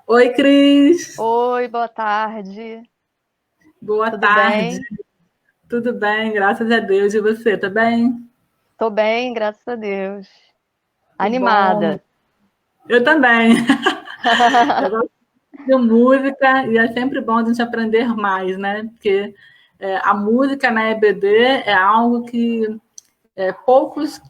Oi, Cris. Oi, boa tarde. Boa Tudo tarde. bem? Tudo bem? Graças a Deus. E você, tá bem? Tô bem, graças a Deus. Que bom. Animada. Eu também. Eu gosto de música e é sempre bom a gente aprender mais, né? Porque a música na EBD é algo que poucos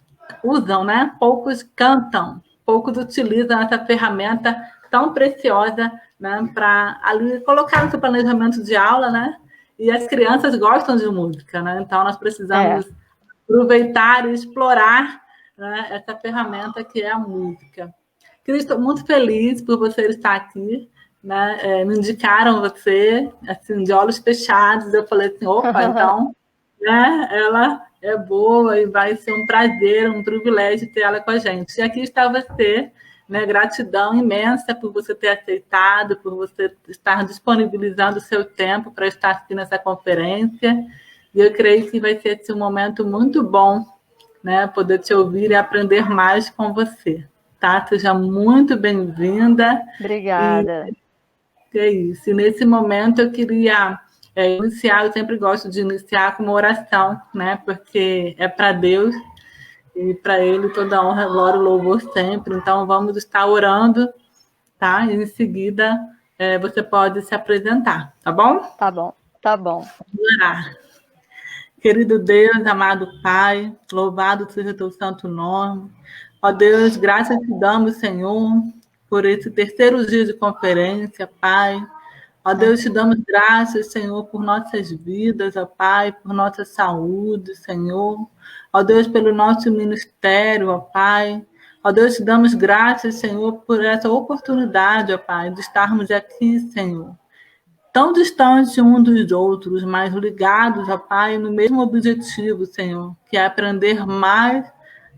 usam, né? Poucos cantam, poucos utilizam essa ferramenta tão preciosa, né? Para ali colocar no seu planejamento de aula, né? E as crianças gostam de música, né? Então nós É, precisamos aproveitar e explorar, né, essa ferramenta que é a música. Cris, estou muito feliz por você estar aqui. Né? Me indicaram você, assim, de olhos fechados. Eu falei assim: opa, então, né, ela é boa e vai ser um prazer, um privilégio ter ela com a gente. E aqui está você, né? Gratidão imensa por você ter aceitado, por você estar disponibilizando o seu tempo para estar aqui nessa conferência. E eu creio que vai ser um momento muito bom, né? Poder te ouvir e aprender mais com você. Tá? Seja muito bem-vinda. E obrigada. é isso. E nesse momento eu queria iniciar, eu sempre gosto de iniciar com uma oração, né? Porque é para Deus e para Ele toda a honra, glória e louvor sempre. Então vamos estar orando, tá? E em seguida você pode se apresentar, tá bom? Tá bom, tá bom. Orar. Querido Deus, amado Pai, louvado seja teu santo nome. Ó Deus, graças te damos, Senhor, por esse terceiro dia de conferência, Pai. Ó Deus, te damos graças, Senhor, por nossas vidas, ó Pai, por nossa saúde, Senhor. Ó Deus, pelo nosso ministério, ó Pai. Ó Deus, te damos graças, Senhor, por essa oportunidade, ó Pai, de estarmos aqui, Senhor, tão distantes um dos outros, mas ligados, ó Pai, no mesmo objetivo, Senhor, que é aprender mais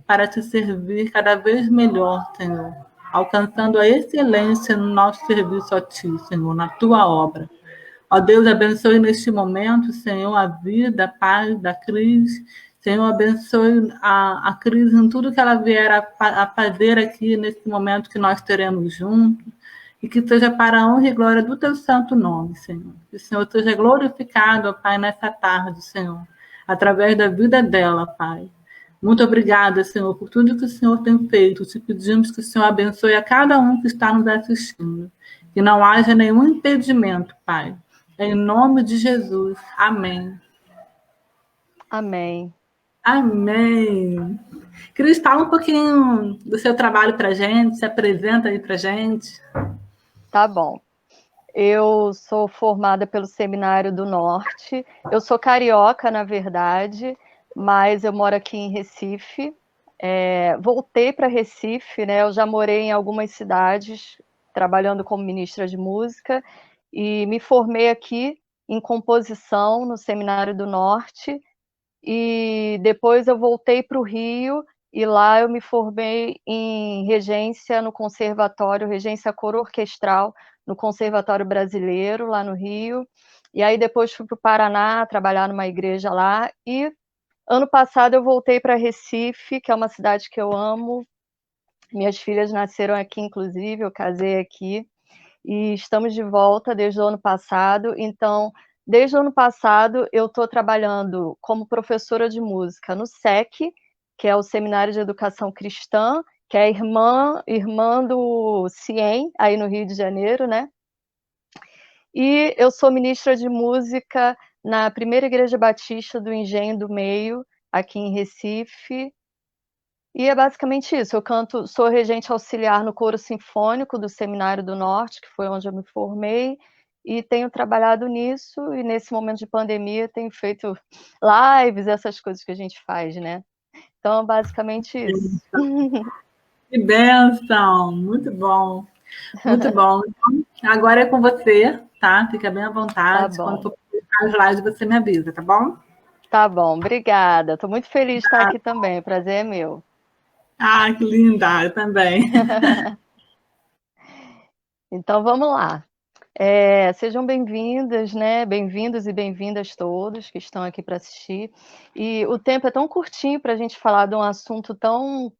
para te servir cada vez melhor, Senhor, alcançando a excelência no nosso serviço a Ti, Senhor, na Tua obra. Ó Deus, abençoe neste momento, Senhor, a vida, a paz da Cris. Senhor, abençoe a Cris em tudo que ela vier a fazer aqui nesse momento que nós teremos juntos. E que seja para a honra e glória do teu santo nome, Senhor. Que o Senhor seja glorificado, ó Pai, nessa tarde, Senhor, através da vida dela, Pai. Muito obrigada, Senhor, por tudo que o Senhor tem feito. Te pedimos que o Senhor abençoe a cada um que está nos assistindo. Que não haja nenhum impedimento, Pai. Em nome de Jesus. Amém. Amém. Amém. Cris, fala um pouquinho do seu trabalho para a gente, se apresenta aí para a gente. Tá bom. Eu sou formada pelo Seminário do Norte. Eu sou carioca, na verdade, mas eu moro aqui em Recife. Voltei para Recife, né? Eu já morei em algumas cidades trabalhando como ministra de música e me formei aqui em composição no Seminário do Norte e depois eu voltei para o Rio e lá eu me formei em regência no Conservatório, regência coro orquestral no Conservatório Brasileiro, lá no Rio. E aí depois fui para o Paraná trabalhar numa igreja lá e ano passado eu voltei para Recife, que é uma cidade que eu amo. Minhas filhas nasceram aqui, inclusive, eu casei aqui e estamos de volta desde o ano passado. Então, desde o ano passado, eu estou trabalhando como professora de música no SEC, que é o Seminário de Educação Cristã, que é irmã do CIEM, aí no Rio de Janeiro, né? E eu sou ministra de música na Primeira Igreja Batista do Engenho do Meio, aqui em Recife. E é basicamente isso. Eu canto, sou regente auxiliar no coro sinfônico do Seminário do Norte, que foi onde eu me formei, e tenho trabalhado nisso, e nesse momento de pandemia tenho feito lives, essas coisas que a gente faz, né? Então, basicamente isso. Que bênção! Muito bom, muito bom. Então, agora é com você, tá? Fica bem à Tá vontade. Quando bom, for publicar as lives, você me avisa, tá bom? tá bom, obrigada. Estou muito feliz de estar aqui também, o prazer é meu. Ah, que linda! Eu também. Então, vamos lá. Sejam bem-vindas, né? Bem-vindos e bem-vindas todos que estão aqui para assistir. E o tempo é tão curtinho para a gente falar de um assunto tão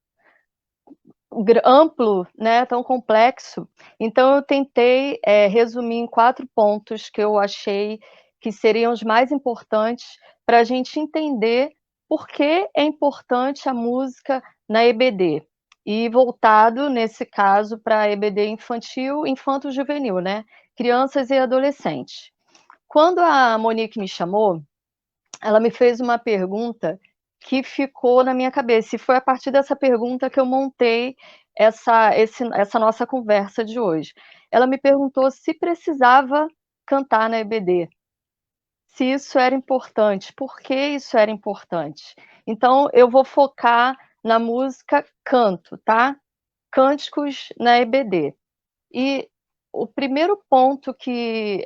amplo, né, tão complexo. Então, eu tentei resumir em 4 pontos que eu achei que seriam os mais importantes para a gente entender por que é importante a música na EBD. E voltado, nesse caso, para a EBD infantil, infanto-juvenil, né? Crianças e adolescentes. Quando a Monique me chamou, ela me fez uma pergunta que ficou na minha cabeça. E foi a partir dessa pergunta que eu montei essa nossa conversa de hoje. Ela me perguntou se precisava cantar na EBD, se isso era importante, por que isso era importante. Então, eu vou focar na música canto, tá? Cânticos na EBD. E o primeiro ponto que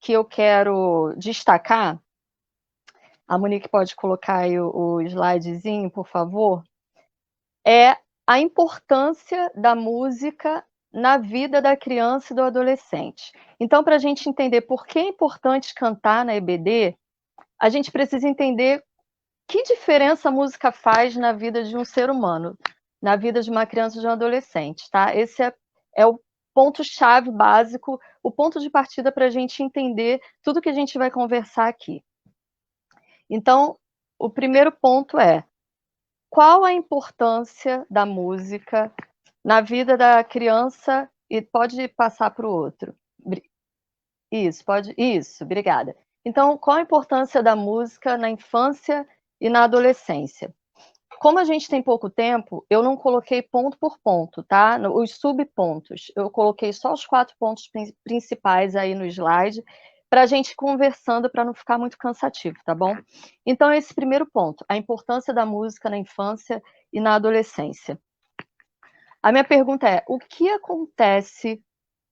eu quero destacar, a Monique pode colocar aí o slidezinho, por favor, é a importância da música na vida da criança e do adolescente. Então, para a gente entender por que é importante cantar na EBD, a gente precisa entender que diferença a música faz na vida de um ser humano, na vida de uma criança e de um adolescente, tá? Esse é o ponto-chave básico, o ponto de partida para a gente entender tudo que a gente vai conversar aqui. Então, o primeiro ponto é: qual a importância da música na vida da criança? E pode passar para o outro. Isso, pode. Isso, obrigada. Então, qual a importância da música na infância e na adolescência? Como a gente tem pouco tempo, eu não coloquei ponto por ponto, tá? Os subpontos. Eu coloquei só os 4 pontos principais aí no slide, para a gente ir conversando, para não ficar muito cansativo, tá bom? Então, esse primeiro ponto, a importância da música na infância e na adolescência. A minha pergunta é: o que acontece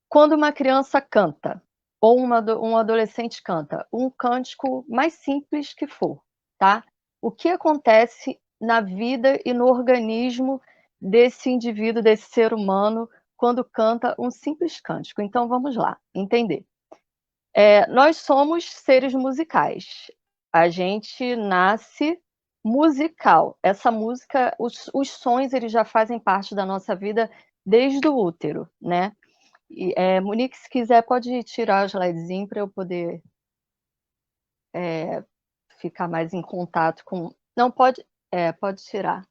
quando uma criança canta? Ou um adolescente canta? Um cântico mais simples que for, tá? O que acontece na vida e no organismo desse indivíduo, desse ser humano, quando canta um simples cântico? Então, vamos lá, entender. Nós somos seres musicais. A gente nasce musical. Essa música, os sons, eles já fazem parte da nossa vida desde o útero, né? Monique, se quiser, pode tirar o slidezinho para eu poder ficar mais em contato com... Não, pode tirar.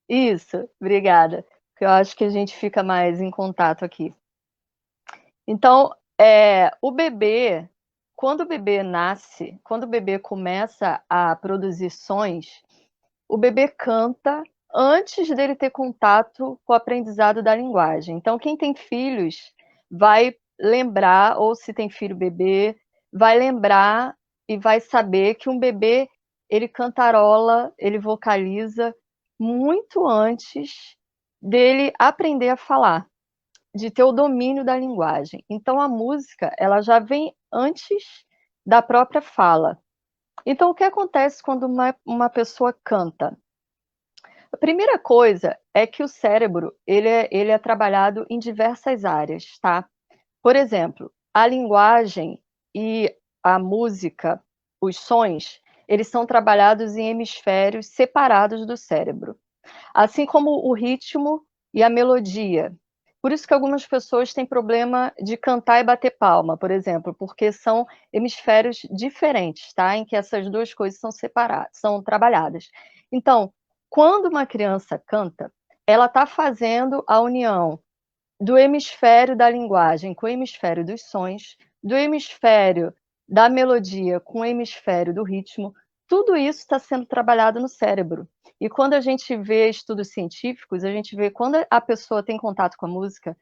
Isso, obrigada. Porque eu acho que a gente fica mais em contato aqui. Então, o bebê, quando o bebê nasce, quando o bebê começa a produzir sons, o bebê canta antes dele ter contato com o aprendizado da linguagem. Então, quem tem filhos vai lembrar, ou se tem filho bebê, vai lembrar e vai saber que um bebê, ele cantarola, ele vocaliza muito antes dele aprender a falar, de ter o domínio da linguagem. Então, a música, ela já vem antes da própria fala. Então, o que acontece quando uma pessoa canta? A primeira coisa é que o cérebro, ele é trabalhado em diversas áreas, tá? Por exemplo, a linguagem e a música, os sons, eles são trabalhados em hemisférios separados do cérebro, assim como o ritmo e a melodia. Por isso que algumas pessoas têm problema de cantar e bater palma, por exemplo, porque são hemisférios diferentes, tá? Em que essas duas coisas são separadas, são trabalhadas. Então, quando uma criança canta, ela está fazendo a união do hemisfério da linguagem com o hemisfério dos sons, do hemisfério da melodia com o hemisfério do ritmo. Tudo isso está sendo trabalhado no cérebro. E quando a gente vê estudos científicos, a gente vê quando a pessoa tem contato com a música,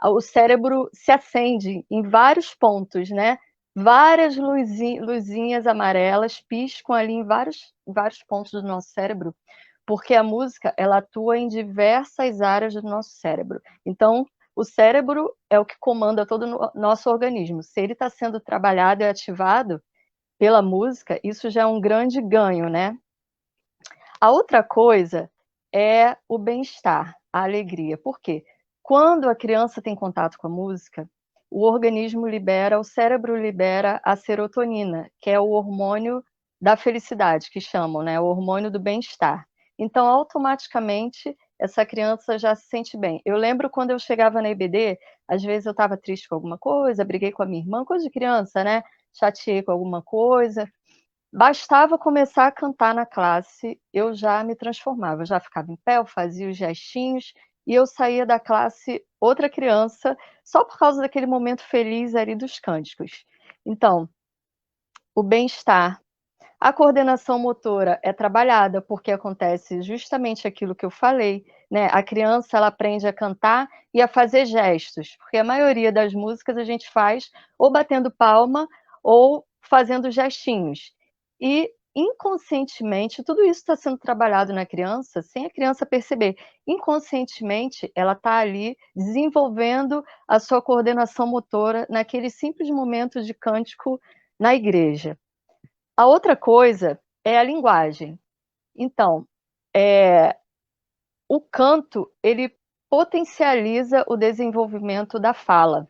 o cérebro se acende em vários pontos, né? Várias luzinhas amarelas piscam ali em vários pontos do nosso cérebro, porque a música, ela atua em diversas áreas do nosso cérebro. Então, o cérebro é o que comanda todo o nosso organismo. Se ele está sendo trabalhado e ativado pela música, isso já é um grande ganho, né? A outra coisa é o bem-estar, a alegria. Por quê? Quando a criança tem contato com a música, o cérebro libera a serotonina, que é o hormônio da felicidade, que chamam, né? O hormônio do bem-estar. Então, automaticamente, essa criança já se sente bem. Eu lembro quando eu chegava na EBD, às vezes eu estava triste com alguma coisa, briguei com a minha irmã, coisa de criança, né? Chateei com alguma coisa. Bastava começar a cantar na classe, eu já me transformava, eu já ficava em pé, eu fazia os gestinhos e eu saía da classe outra criança, só por causa daquele momento feliz ali dos cânticos. Então, o bem-estar, a coordenação motora é trabalhada porque acontece justamente aquilo que eu falei, né? A criança ela aprende a cantar e a fazer gestos, porque a maioria das músicas a gente faz ou batendo palma ou fazendo gestinhos. E inconscientemente, tudo isso está sendo trabalhado na criança sem a criança perceber. Inconscientemente, ela está ali desenvolvendo a sua coordenação motora naquele simples momento de cântico na igreja. A outra coisa é a linguagem. Então, o canto, ele potencializa o desenvolvimento da fala,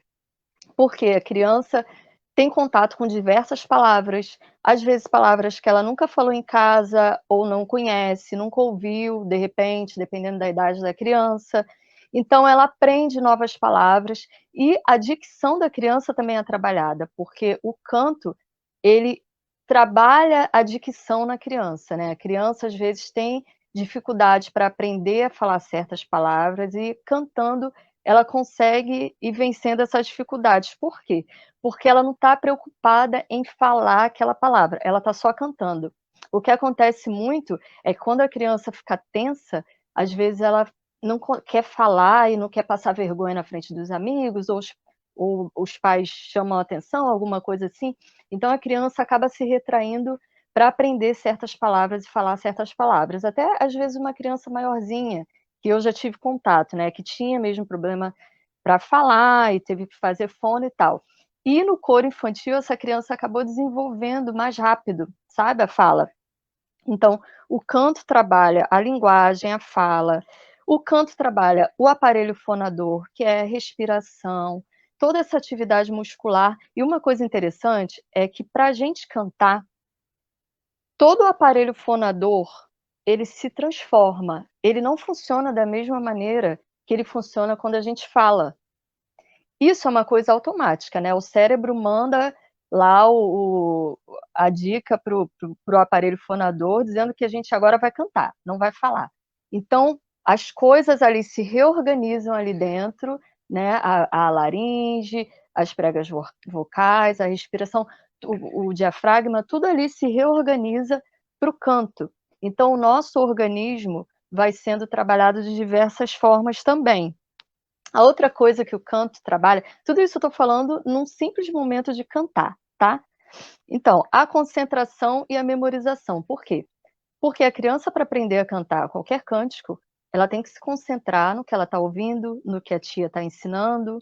porque a criança tem contato com diversas palavras, às vezes palavras que ela nunca falou em casa ou não conhece, nunca ouviu, de repente, dependendo da idade da criança. Então, ela aprende novas palavras e a dicção da criança também é trabalhada, porque o canto, ele trabalha a dicção na criança, né? A criança, às vezes, tem dificuldade para aprender a falar certas palavras e cantando ela consegue ir vencendo essas dificuldades. Por quê? Porque ela não está preocupada em falar aquela palavra, ela está só cantando. O que acontece muito é que quando a criança fica tensa, às vezes ela não quer falar e não quer passar vergonha na frente dos amigos, ou os pais chamam a atenção, alguma coisa assim. Então a criança acaba se retraindo para aprender certas palavras e falar certas palavras. Até às vezes uma criança maiorzinha, que eu já tive contato, né, que tinha mesmo problema para falar e teve que fazer fono e tal. E no coro infantil, essa criança acabou desenvolvendo mais rápido, sabe, a fala. Então, o canto trabalha a linguagem, a fala. O canto trabalha o aparelho fonador, que é a respiração, toda essa atividade muscular. E uma coisa interessante é que para a gente cantar, todo o aparelho fonador, ele se transforma. Ele não funciona da mesma maneira que ele funciona quando a gente fala. Isso é uma coisa automática, né? O cérebro manda lá a dica para o aparelho fonador, dizendo que a gente agora vai cantar, não vai falar. Então, as coisas ali se reorganizam ali dentro, né? A laringe, as pregas vocais, a respiração, o diafragma, tudo ali se reorganiza para o canto. Então, o nosso organismo vai sendo trabalhado de diversas formas também. A outra coisa que o canto trabalha, tudo isso eu estou falando num simples momento de cantar, tá? Então, a concentração e a memorização. Por quê? Porque a criança, para aprender a cantar qualquer cântico, ela tem que se concentrar no que ela está ouvindo, no que a tia está ensinando,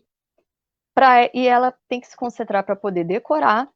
e ela tem que se concentrar para poder decorar,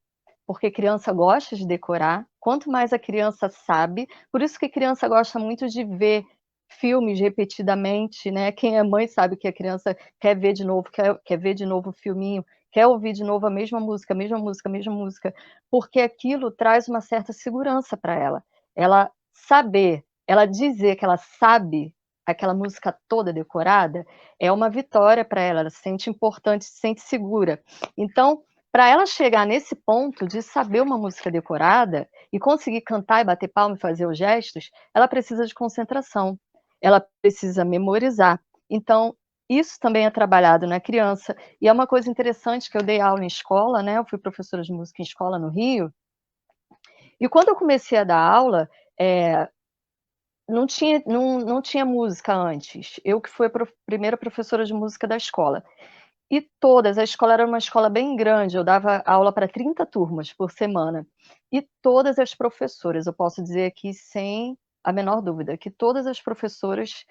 porque criança gosta de decorar. Quanto mais a criança sabe, por isso que a criança gosta muito de ver filmes repetidamente, né? Quem é mãe sabe que a criança quer ver de novo, quer ver de novo o filminho, quer ouvir de novo a mesma música, a mesma música, a mesma música, porque aquilo traz uma certa segurança para ela. Ela saber, ela dizer que ela sabe aquela música toda decorada, é uma vitória para ela, ela se sente importante, se sente segura. Então, para ela chegar nesse ponto de saber uma música decorada e conseguir cantar e bater palma e fazer os gestos, ela precisa de concentração, ela precisa memorizar. Então, isso também é trabalhado na criança. E é uma coisa interessante que eu dei aula em escola, né? Eu fui professora de música em escola no Rio. E quando eu comecei a dar aula, não tinha música antes. Eu que fui a primeira professora de música da escola. E a escola era uma escola bem grande, eu dava aula para 30 turmas por semana. E todas as professoras, eu posso dizer aqui sem a menor dúvida, que todas as professoras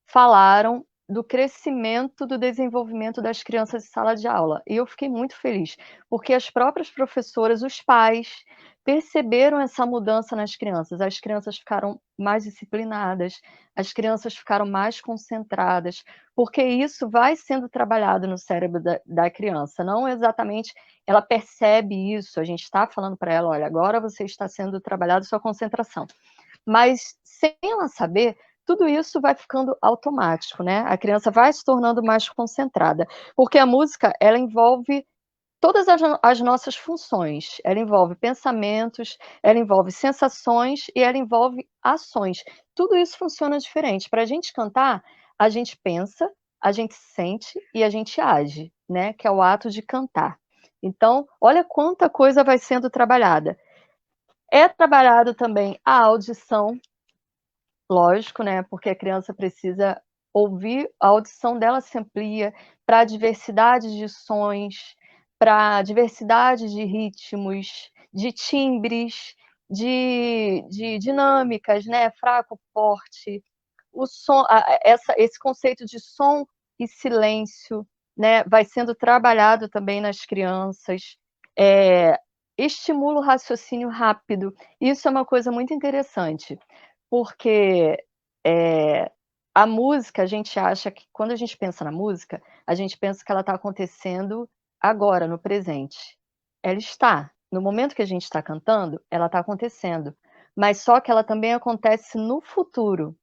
falaram do crescimento, do desenvolvimento das crianças em sala de aula. E eu fiquei muito feliz, porque as próprias professoras, os pais, perceberam essa mudança nas crianças. As crianças ficaram mais disciplinadas, as crianças ficaram mais concentradas, porque isso vai sendo trabalhado no cérebro da criança. Não exatamente ela percebe isso, a gente está falando para ela, olha, agora você está sendo trabalhado sua concentração. Mas sem ela saber, tudo isso vai ficando automático, né? A criança vai se tornando mais concentrada, porque a música, ela envolve todas as nossas funções. Ela envolve pensamentos, ela envolve sensações e ela envolve ações. Tudo isso funciona diferente. Para a gente cantar, a gente pensa, a gente sente e a gente age, né? Que é o ato de cantar. Então, olha quanta coisa vai sendo trabalhada. É trabalhado também a audição, lógico, né? Porque a criança precisa ouvir, a audição dela se amplia para a diversidade de sons, para a diversidade de ritmos, de timbres, de dinâmicas, né? Fraco, forte, o som, esse conceito de som e silêncio, né? Vai sendo trabalhado também nas crianças. Estimula o raciocínio rápido. Isso é uma coisa muito interessante, porque a música, a gente acha que quando a gente pensa na música, a gente pensa que ela está acontecendo agora, no presente. Ela está. No momento que a gente está cantando, ela está acontecendo. Mas só que ela também acontece no futuro.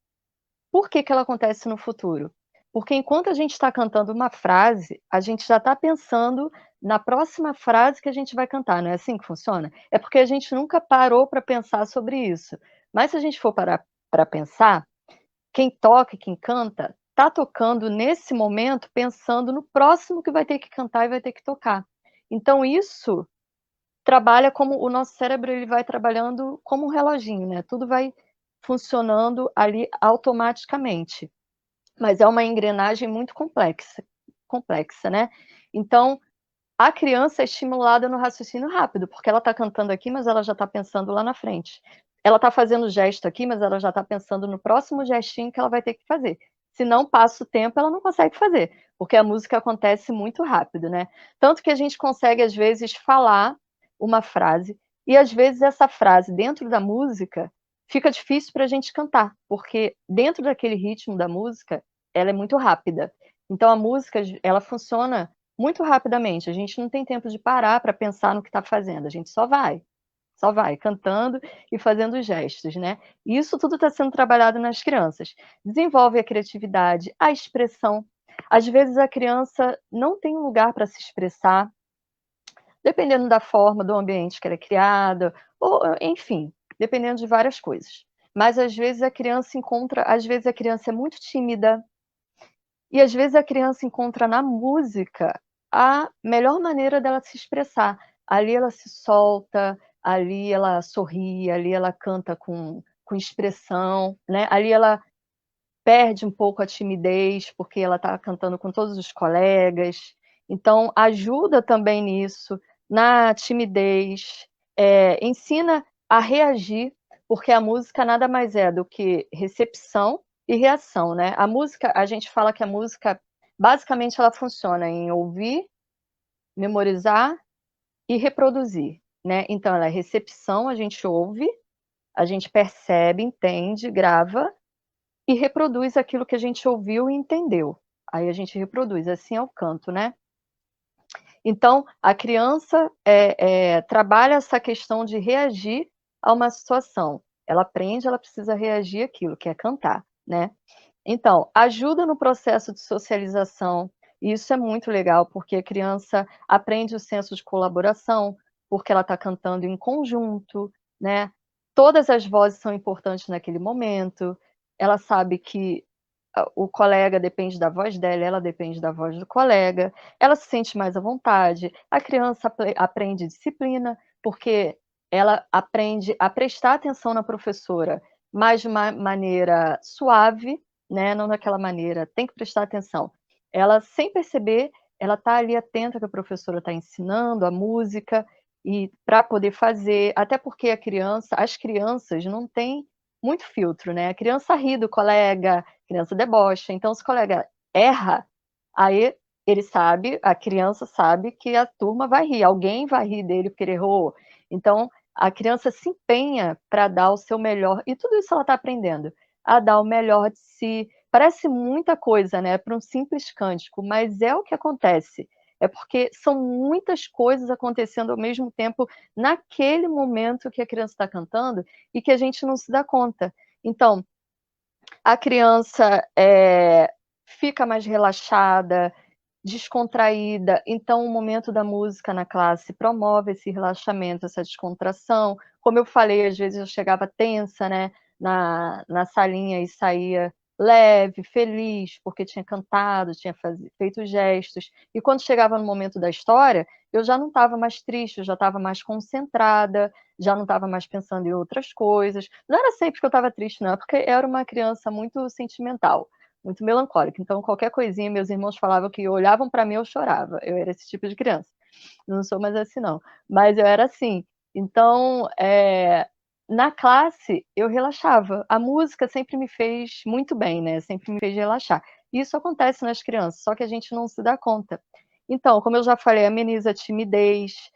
Por que que ela acontece no futuro? Porque enquanto a gente está cantando uma frase, a gente já está pensando na próxima frase que a gente vai cantar, não é assim que funciona? É porque a gente nunca parou para pensar sobre isso. Mas se a gente for parar para pensar, quem toca e quem canta está tocando nesse momento pensando no próximo que vai ter que cantar e vai ter que tocar. Então isso trabalha como o nosso cérebro, ele vai trabalhando como um reloginho, né? Tudo vai funcionando ali automaticamente. Mas é uma engrenagem muito complexa, né? Então, a criança é estimulada no raciocínio rápido, porque ela está cantando aqui, mas ela já está pensando lá na frente. Ela está fazendo gesto aqui, mas ela já está pensando no próximo gestinho que ela vai ter que fazer. Se não passa o tempo, ela não consegue fazer, porque a música acontece muito rápido, né? Tanto que a gente consegue, às vezes, falar uma frase, e às vezes essa frase, dentro da música, fica difícil para a gente cantar, porque dentro daquele ritmo da música, ela é muito rápida. Então a música, ela funciona muito rapidamente. A gente não tem tempo de parar para pensar no que está fazendo. A gente só vai cantando e fazendo gestos, né? E isso tudo está sendo trabalhado nas crianças. Desenvolve a criatividade, a expressão. Às vezes a criança não tem um lugar para se expressar, dependendo da forma, do ambiente que ela é criada, ou enfim, dependendo de várias coisas. Mas às vezes a criança encontra, às vezes a criança é muito tímida, e às vezes a criança encontra na música a melhor maneira dela se expressar. Ali ela se solta, ali ela sorri, ali ela canta com expressão, né? Ali ela perde um pouco a timidez, porque ela está cantando com todos os colegas. Então, ajuda também nisso, na timidez, ensina a reagir, porque a música nada mais é do que recepção e reação, né? A música, a gente fala que a música, basicamente, ela funciona em ouvir, memorizar e reproduzir, né? Então, ela é recepção, a gente ouve, a gente percebe, entende, grava, e reproduz aquilo que a gente ouviu e entendeu. Aí a gente reproduz, assim é o canto, né? Então, a criança trabalha essa questão de reagir a uma situação. Ela aprende, ela precisa reagir àquilo, que é cantar, né? Então, ajuda no processo de socialização. E isso é muito legal, porque a criança aprende o senso de colaboração, porque ela está cantando em conjunto, né? Todas as vozes são importantes naquele momento. Ela sabe que o colega depende da voz dela, ela depende da voz do colega, ela se sente mais à vontade, a criança aprende disciplina, porque ela aprende a prestar atenção na professora, mas de uma maneira suave, né? Não daquela maneira, tem que prestar atenção. Ela, sem perceber, ela está ali atenta que a professora está ensinando a música, e para poder fazer, até porque as crianças não têm muito filtro, né? A criança ri do colega, criança debocha. Então, se o colega erra, aí ele sabe, a criança sabe que a turma vai rir, alguém vai rir dele porque ele errou. Então, a criança se empenha para dar o seu melhor, e tudo isso ela está aprendendo, a dar o melhor de si. Parece muita coisa, né, para um simples cântico, mas é o que acontece. É porque são muitas coisas acontecendo ao mesmo tempo naquele momento que a criança está cantando e que a gente não se dá conta. Então, a criança fica mais relaxada, descontraída, então o momento da música na classe promove esse relaxamento, essa descontração. Como eu falei, às vezes eu chegava tensa, né, na salinha e saía leve, feliz, porque tinha cantado, tinha feito gestos. E quando chegava no momento da história, eu já não estava mais triste, eu já estava mais concentrada, já não estava mais pensando em outras coisas. Não era sempre que eu estava triste, não, porque eu era uma criança muito sentimental, muito melancólica. Então, qualquer coisinha, meus irmãos falavam que olhavam para mim, eu chorava. Eu era esse tipo de criança. Não sou mais assim, não. Mas eu era assim. Então, na classe, eu relaxava. A música sempre me fez muito bem, né? Sempre me fez relaxar. Isso acontece nas crianças, só que a gente não se dá conta. Então, como eu já falei, ameniza a timidez,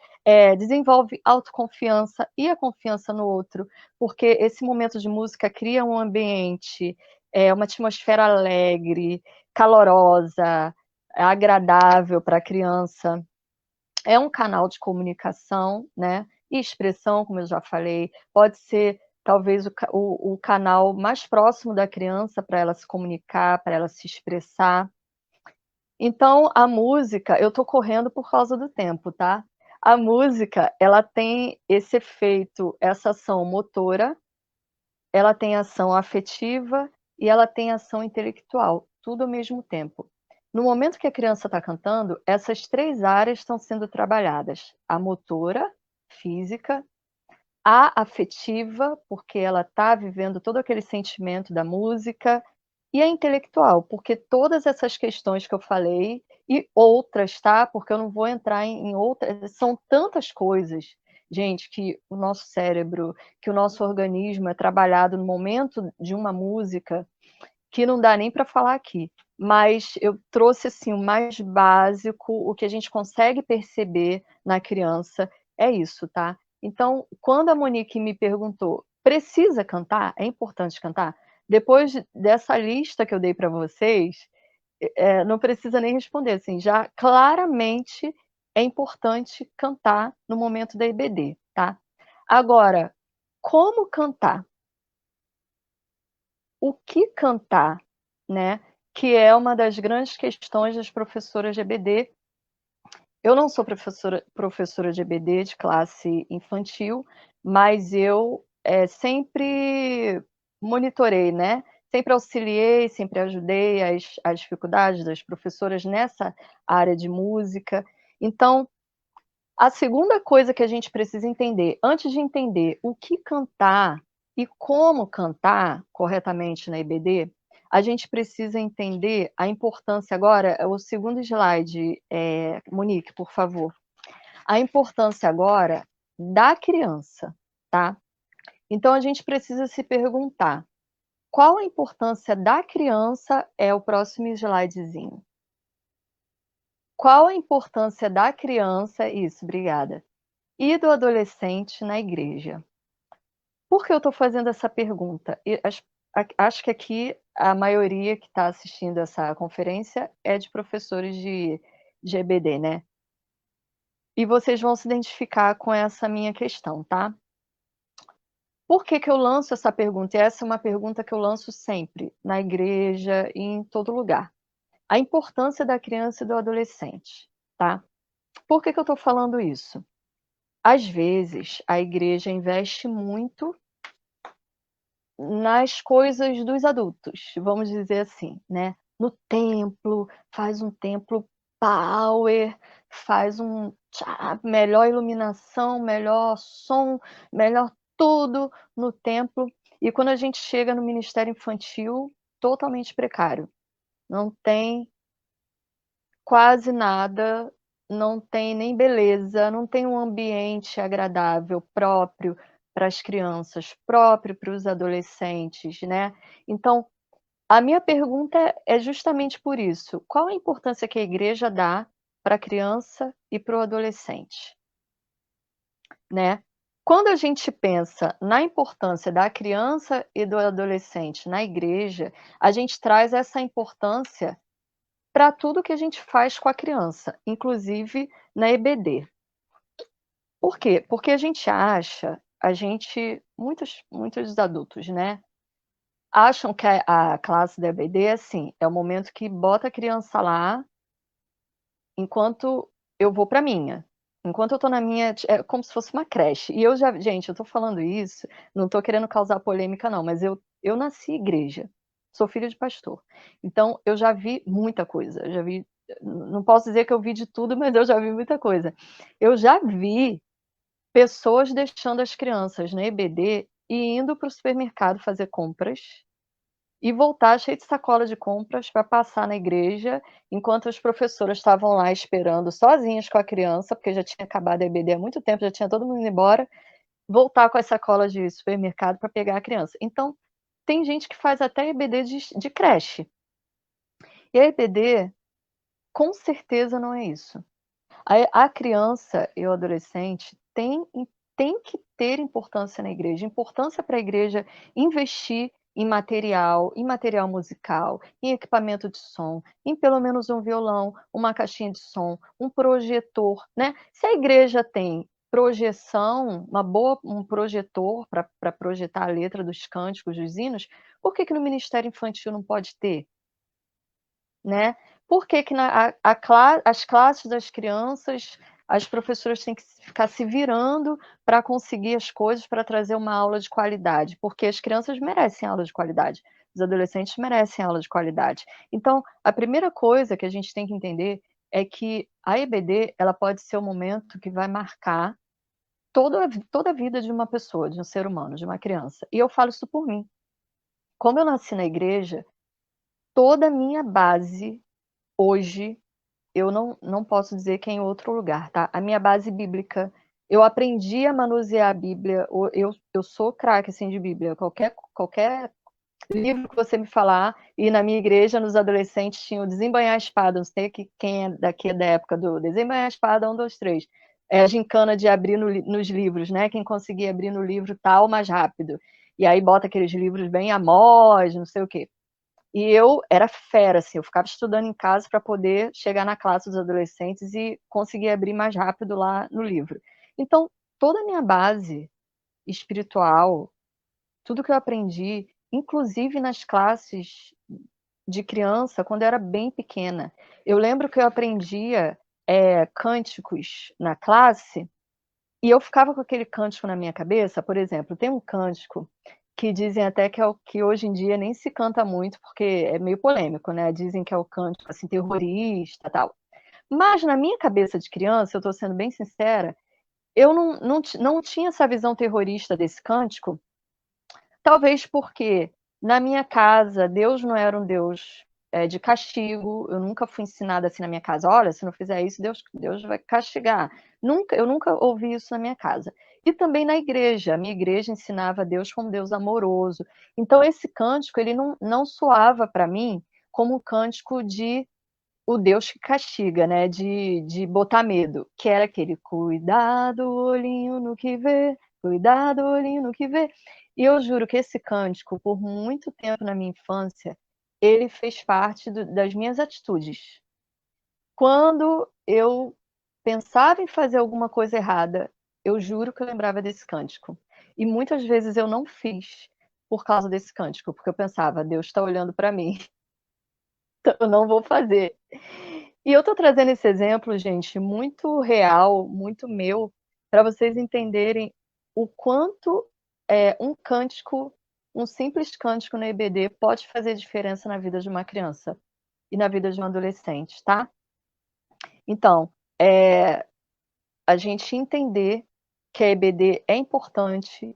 desenvolve autoconfiança e a confiança no outro, porque esse momento de música cria um ambiente, uma atmosfera alegre, calorosa, agradável para a criança. É um canal de comunicação, né? E expressão, como eu já falei, pode ser talvez o canal mais próximo da criança para ela se comunicar, para ela se expressar. Então, a música, eu estou correndo por causa do tempo, tá? A música, ela tem esse efeito, essa ação motora, ela tem ação afetiva e ela tem ação intelectual, tudo ao mesmo tempo. No momento que a criança está cantando, essas 3 áreas estão sendo trabalhadas: a motora, física, a afetiva, porque ela está vivendo todo aquele sentimento da música, e a intelectual, porque todas essas questões que eu falei, e outras, tá? Porque eu não vou entrar em outras, são tantas coisas, gente, que o nosso cérebro, que o nosso organismo é trabalhado no momento de uma música, que não dá nem para falar aqui. Mas eu trouxe assim o mais básico, o que a gente consegue perceber na criança é isso, tá? Então, quando a Monique me perguntou, precisa cantar? É importante cantar? Depois dessa lista que eu dei para vocês, não precisa nem responder, assim, já claramente é importante cantar no momento da EBD, tá? Agora, como cantar? O que cantar, né? Que é uma das grandes questões das professoras de EBD. Eu não sou professora de EBD de classe infantil, mas eu sempre monitorei, né? Sempre auxiliei, sempre ajudei as dificuldades das professoras nessa área de música. Então, a segunda coisa que a gente precisa entender, antes de entender o que cantar e como cantar corretamente na EBD, a gente precisa entender a importância agora, é o segundo slide, Monique, por favor. A importância agora da criança, tá? Então a gente precisa se perguntar, qual a importância da criança é o próximo slidezinho. Qual a importância da criança, isso, obrigada, e do adolescente na igreja? Por que eu estou fazendo essa pergunta? Acho que aqui a maioria que está assistindo essa conferência é de professores de EBD, né? E vocês vão se identificar com essa minha questão, tá? Por que eu lanço essa pergunta? E essa é uma pergunta que eu lanço sempre, na igreja e em todo lugar. A importância da criança e do adolescente, tá? Por que eu estou falando isso? Às vezes, a igreja investe muito nas coisas dos adultos, vamos dizer assim, né? No templo, faz um templo power, faz melhor iluminação, melhor som, melhor tudo no templo. E quando a gente chega no ministério infantil, totalmente precário. Não tem quase nada, não tem nem beleza, não tem um ambiente agradável próprio para as crianças, próprio para os adolescentes, né? Então, a minha pergunta é justamente por isso: qual a importância que a igreja dá para a criança e para o adolescente, né? Quando a gente pensa na importância da criança e do adolescente na igreja, a gente traz essa importância para tudo que a gente faz com a criança, inclusive na EBD. Por quê? Porque a gente acha, muitos adultos, né? acham que a classe da EBD é assim, é o momento que bota a criança lá enquanto eu vou para minha. Enquanto eu tô na minha, é como se fosse uma creche. E eu já, gente, eu tô falando isso, não tô querendo causar polêmica não, mas eu nasci igreja. Sou filha de pastor. Então eu já vi muita coisa. Eu já vi, não posso dizer que eu vi de tudo, mas eu já vi muita coisa. Eu já vi pessoas deixando as crianças na EBD e indo para o supermercado fazer compras e voltar cheio de sacola de compras para passar na igreja, enquanto as professoras estavam lá esperando sozinhas com a criança, porque já tinha acabado a EBD há muito tempo, já tinha todo mundo indo embora, voltar com as sacolas de supermercado para pegar a criança. Então, tem gente que faz até EBD de creche. E a EBD, com certeza, não é isso. A criança e o adolescente tem que ter importância na igreja. Importância para a igreja investir em material musical, em equipamento de som, em pelo menos um violão, uma caixinha de som, um projetor, né? Se a igreja tem projeção, um projetor para projetar a letra dos cânticos, dos hinos, por que no ministério infantil não pode ter? Né? Por que que as classes das crianças, as professoras têm que ficar se virando para conseguir as coisas para trazer uma aula de qualidade? Porque as crianças merecem aula de qualidade, os adolescentes merecem aula de qualidade. Então, a primeira coisa que a gente tem que entender é que a EBD ela pode ser o momento que vai marcar toda a vida de uma pessoa, de um ser humano, de uma criança. E eu falo isso por mim. Como eu nasci na igreja, toda a minha base hoje, eu não posso dizer que é em outro lugar, tá? A minha base bíblica, eu aprendi a manusear a Bíblia, eu sou craque, assim, de Bíblia. Qualquer livro que você me falar, e na minha igreja, nos adolescentes, tinha o Desembainhar a Espada, não sei quem é daqui da época do Desembainhar a Espada, 1, 2, 3. É a gincana de abrir nos livros, né? Quem conseguia abrir no livro tal, mais rápido. E aí bota aqueles livros bem Amós, não sei o quê. E eu era fera, assim, eu ficava estudando em casa para poder chegar na classe dos adolescentes e conseguir abrir mais rápido lá no livro. Então, toda a minha base espiritual, tudo que eu aprendi, inclusive nas classes de criança, quando eu era bem pequena, eu lembro que eu aprendia cânticos na classe e eu ficava com aquele cântico na minha cabeça. Por exemplo, tem um cântico que dizem até que é o que hoje em dia nem se canta muito, porque é meio polêmico, né? Dizem que é o cântico assim, terrorista e tal. Mas na minha cabeça de criança, eu estou sendo bem sincera, eu não tinha essa visão terrorista desse cântico, talvez porque na minha casa Deus não era um Deus de castigo, eu nunca fui ensinada assim na minha casa, olha, se não fizer isso, Deus vai castigar. Eu nunca ouvi isso na minha casa. E também na igreja, a minha igreja ensinava Deus como Deus amoroso. Então esse cântico, ele não soava para mim como um cântico de o Deus que castiga, né, de botar medo, que era aquele cuidado, olhinho no que vê, cuidado, olhinho no que vê. E eu juro que esse cântico, por muito tempo na minha infância, ele fez parte das minhas atitudes. Quando eu pensava em fazer alguma coisa errada, eu juro que eu lembrava desse cântico. E muitas vezes eu não fiz por causa desse cântico, porque eu pensava, Deus está olhando para mim, então eu não vou fazer. E eu tô trazendo esse exemplo, gente, muito real, muito meu, para vocês entenderem o quanto um cântico, um simples cântico na EBD pode fazer diferença na vida de uma criança e na vida de um adolescente, tá? Então, a gente entender que a EBD é importante,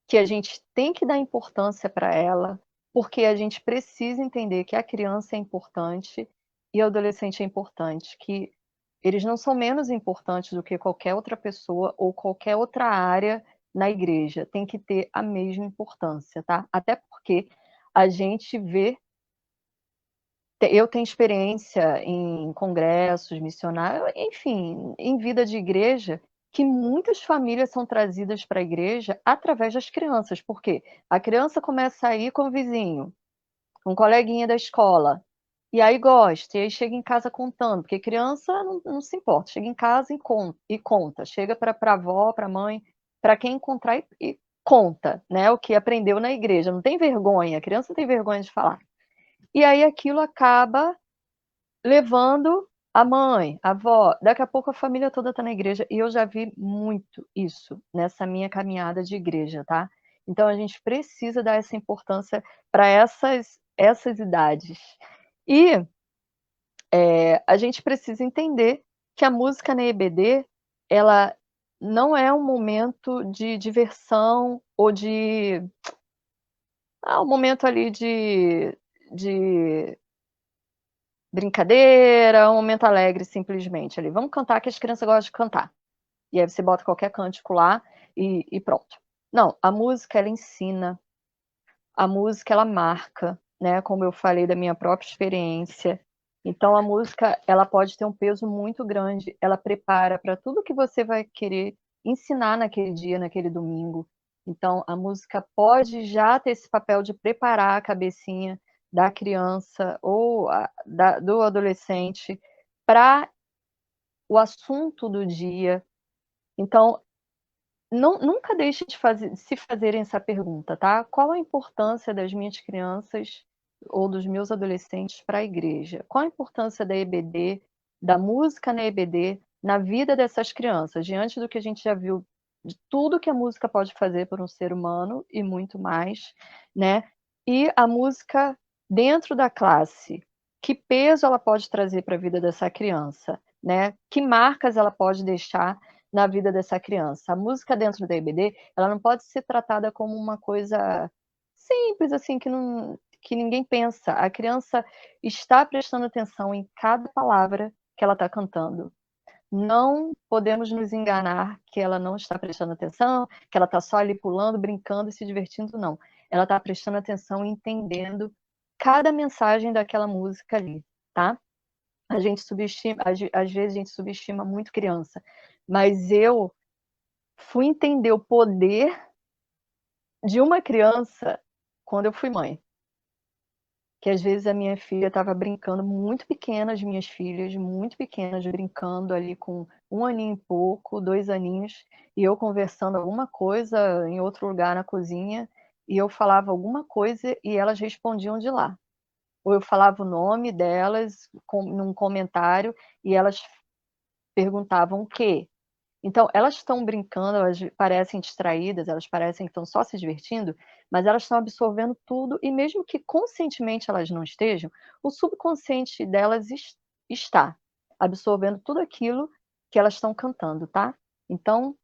que a gente tem que dar importância para ela, porque a gente precisa entender que a criança é importante e o adolescente é importante, que eles não são menos importantes do que qualquer outra pessoa ou qualquer outra área na igreja. Tem que ter a mesma importância, tá? Até porque a gente vê, eu tenho experiência em congressos missionários, enfim, em vida de igreja, que muitas famílias são trazidas para a igreja através das crianças. Por quê? A criança começa a ir com o vizinho, com um coleguinha da escola, e aí gosta, e aí chega em casa contando, porque criança não se importa, chega em casa e conta, chega para a avó, para a mãe, para quem encontrar conta, né? O que aprendeu na igreja. Não tem vergonha, a criança não tem vergonha de falar. E aí aquilo acaba levando a mãe, a avó, daqui a pouco a família toda está na igreja, e eu já vi muito isso nessa minha caminhada de igreja, tá? Então a gente precisa dar essa importância para essas idades. E a gente precisa entender que a música na EBD, ela não é um momento de diversão ou de um momento ali de brincadeira, um momento alegre simplesmente ali. Vamos cantar que as crianças gostam de cantar. E aí você bota qualquer cântico lá e pronto. Não, a música ela ensina, a música ela marca, né? Como eu falei da minha própria experiência. Então a música ela pode ter um peso muito grande, ela prepara para tudo que você vai querer ensinar naquele dia, naquele domingo. Então a música pode já ter esse papel de preparar a cabecinha da criança ou do adolescente para o assunto do dia. Então nunca deixe de se fazerem essa pergunta, tá? Qual a importância das minhas crianças ou dos meus adolescentes para a igreja? Qual a importância da EBD, da música na EBD, na vida dessas crianças, diante do que a gente já viu de tudo que a música pode fazer por um ser humano e muito mais, né? E a música dentro da classe, que peso ela pode trazer para a vida dessa criança, né? Que marcas ela pode deixar na vida dessa criança. A música dentro da EBD, ela não pode ser tratada como uma coisa simples, assim, que ninguém pensa. A criança está prestando atenção em cada palavra que ela está cantando. Não podemos nos enganar que ela não está prestando atenção, que ela está só ali pulando, brincando e se divertindo, não. Ela está prestando atenção e entendendo cada mensagem daquela música ali, tá? A gente subestima, às vezes a gente subestima muito criança, mas eu fui entender o poder de uma criança quando eu fui mãe. Que às vezes a minha filha estava brincando, muito pequena, as minhas filhas, muito pequenas, brincando ali com 1 aninho e pouco, 2 aninhos, e eu conversando alguma coisa em outro lugar na cozinha, e eu falava alguma coisa e elas respondiam de lá. Ou eu falava o nome delas num comentário e elas perguntavam o quê? Então, elas estão brincando, elas parecem distraídas, elas parecem que estão só se divertindo, mas elas estão absorvendo tudo, e mesmo que conscientemente elas não estejam, o subconsciente delas está absorvendo tudo aquilo que elas estão cantando, tá? Então,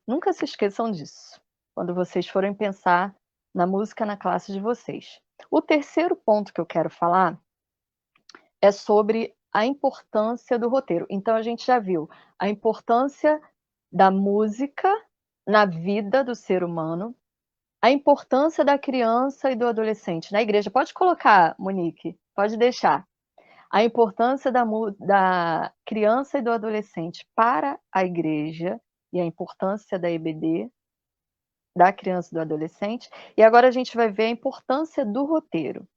nunca se esqueçam disso, quando vocês forem pensar na música na classe de vocês. O terceiro ponto que eu quero falar é sobre a importância do roteiro. Então, a gente já viu a importância da música na vida do ser humano, a importância da criança e do adolescente na igreja. Pode colocar, Monique, pode deixar. A importância da criança e do adolescente para a igreja e a importância da EBD, da criança e do adolescente. E agora a gente vai ver a importância do roteiro,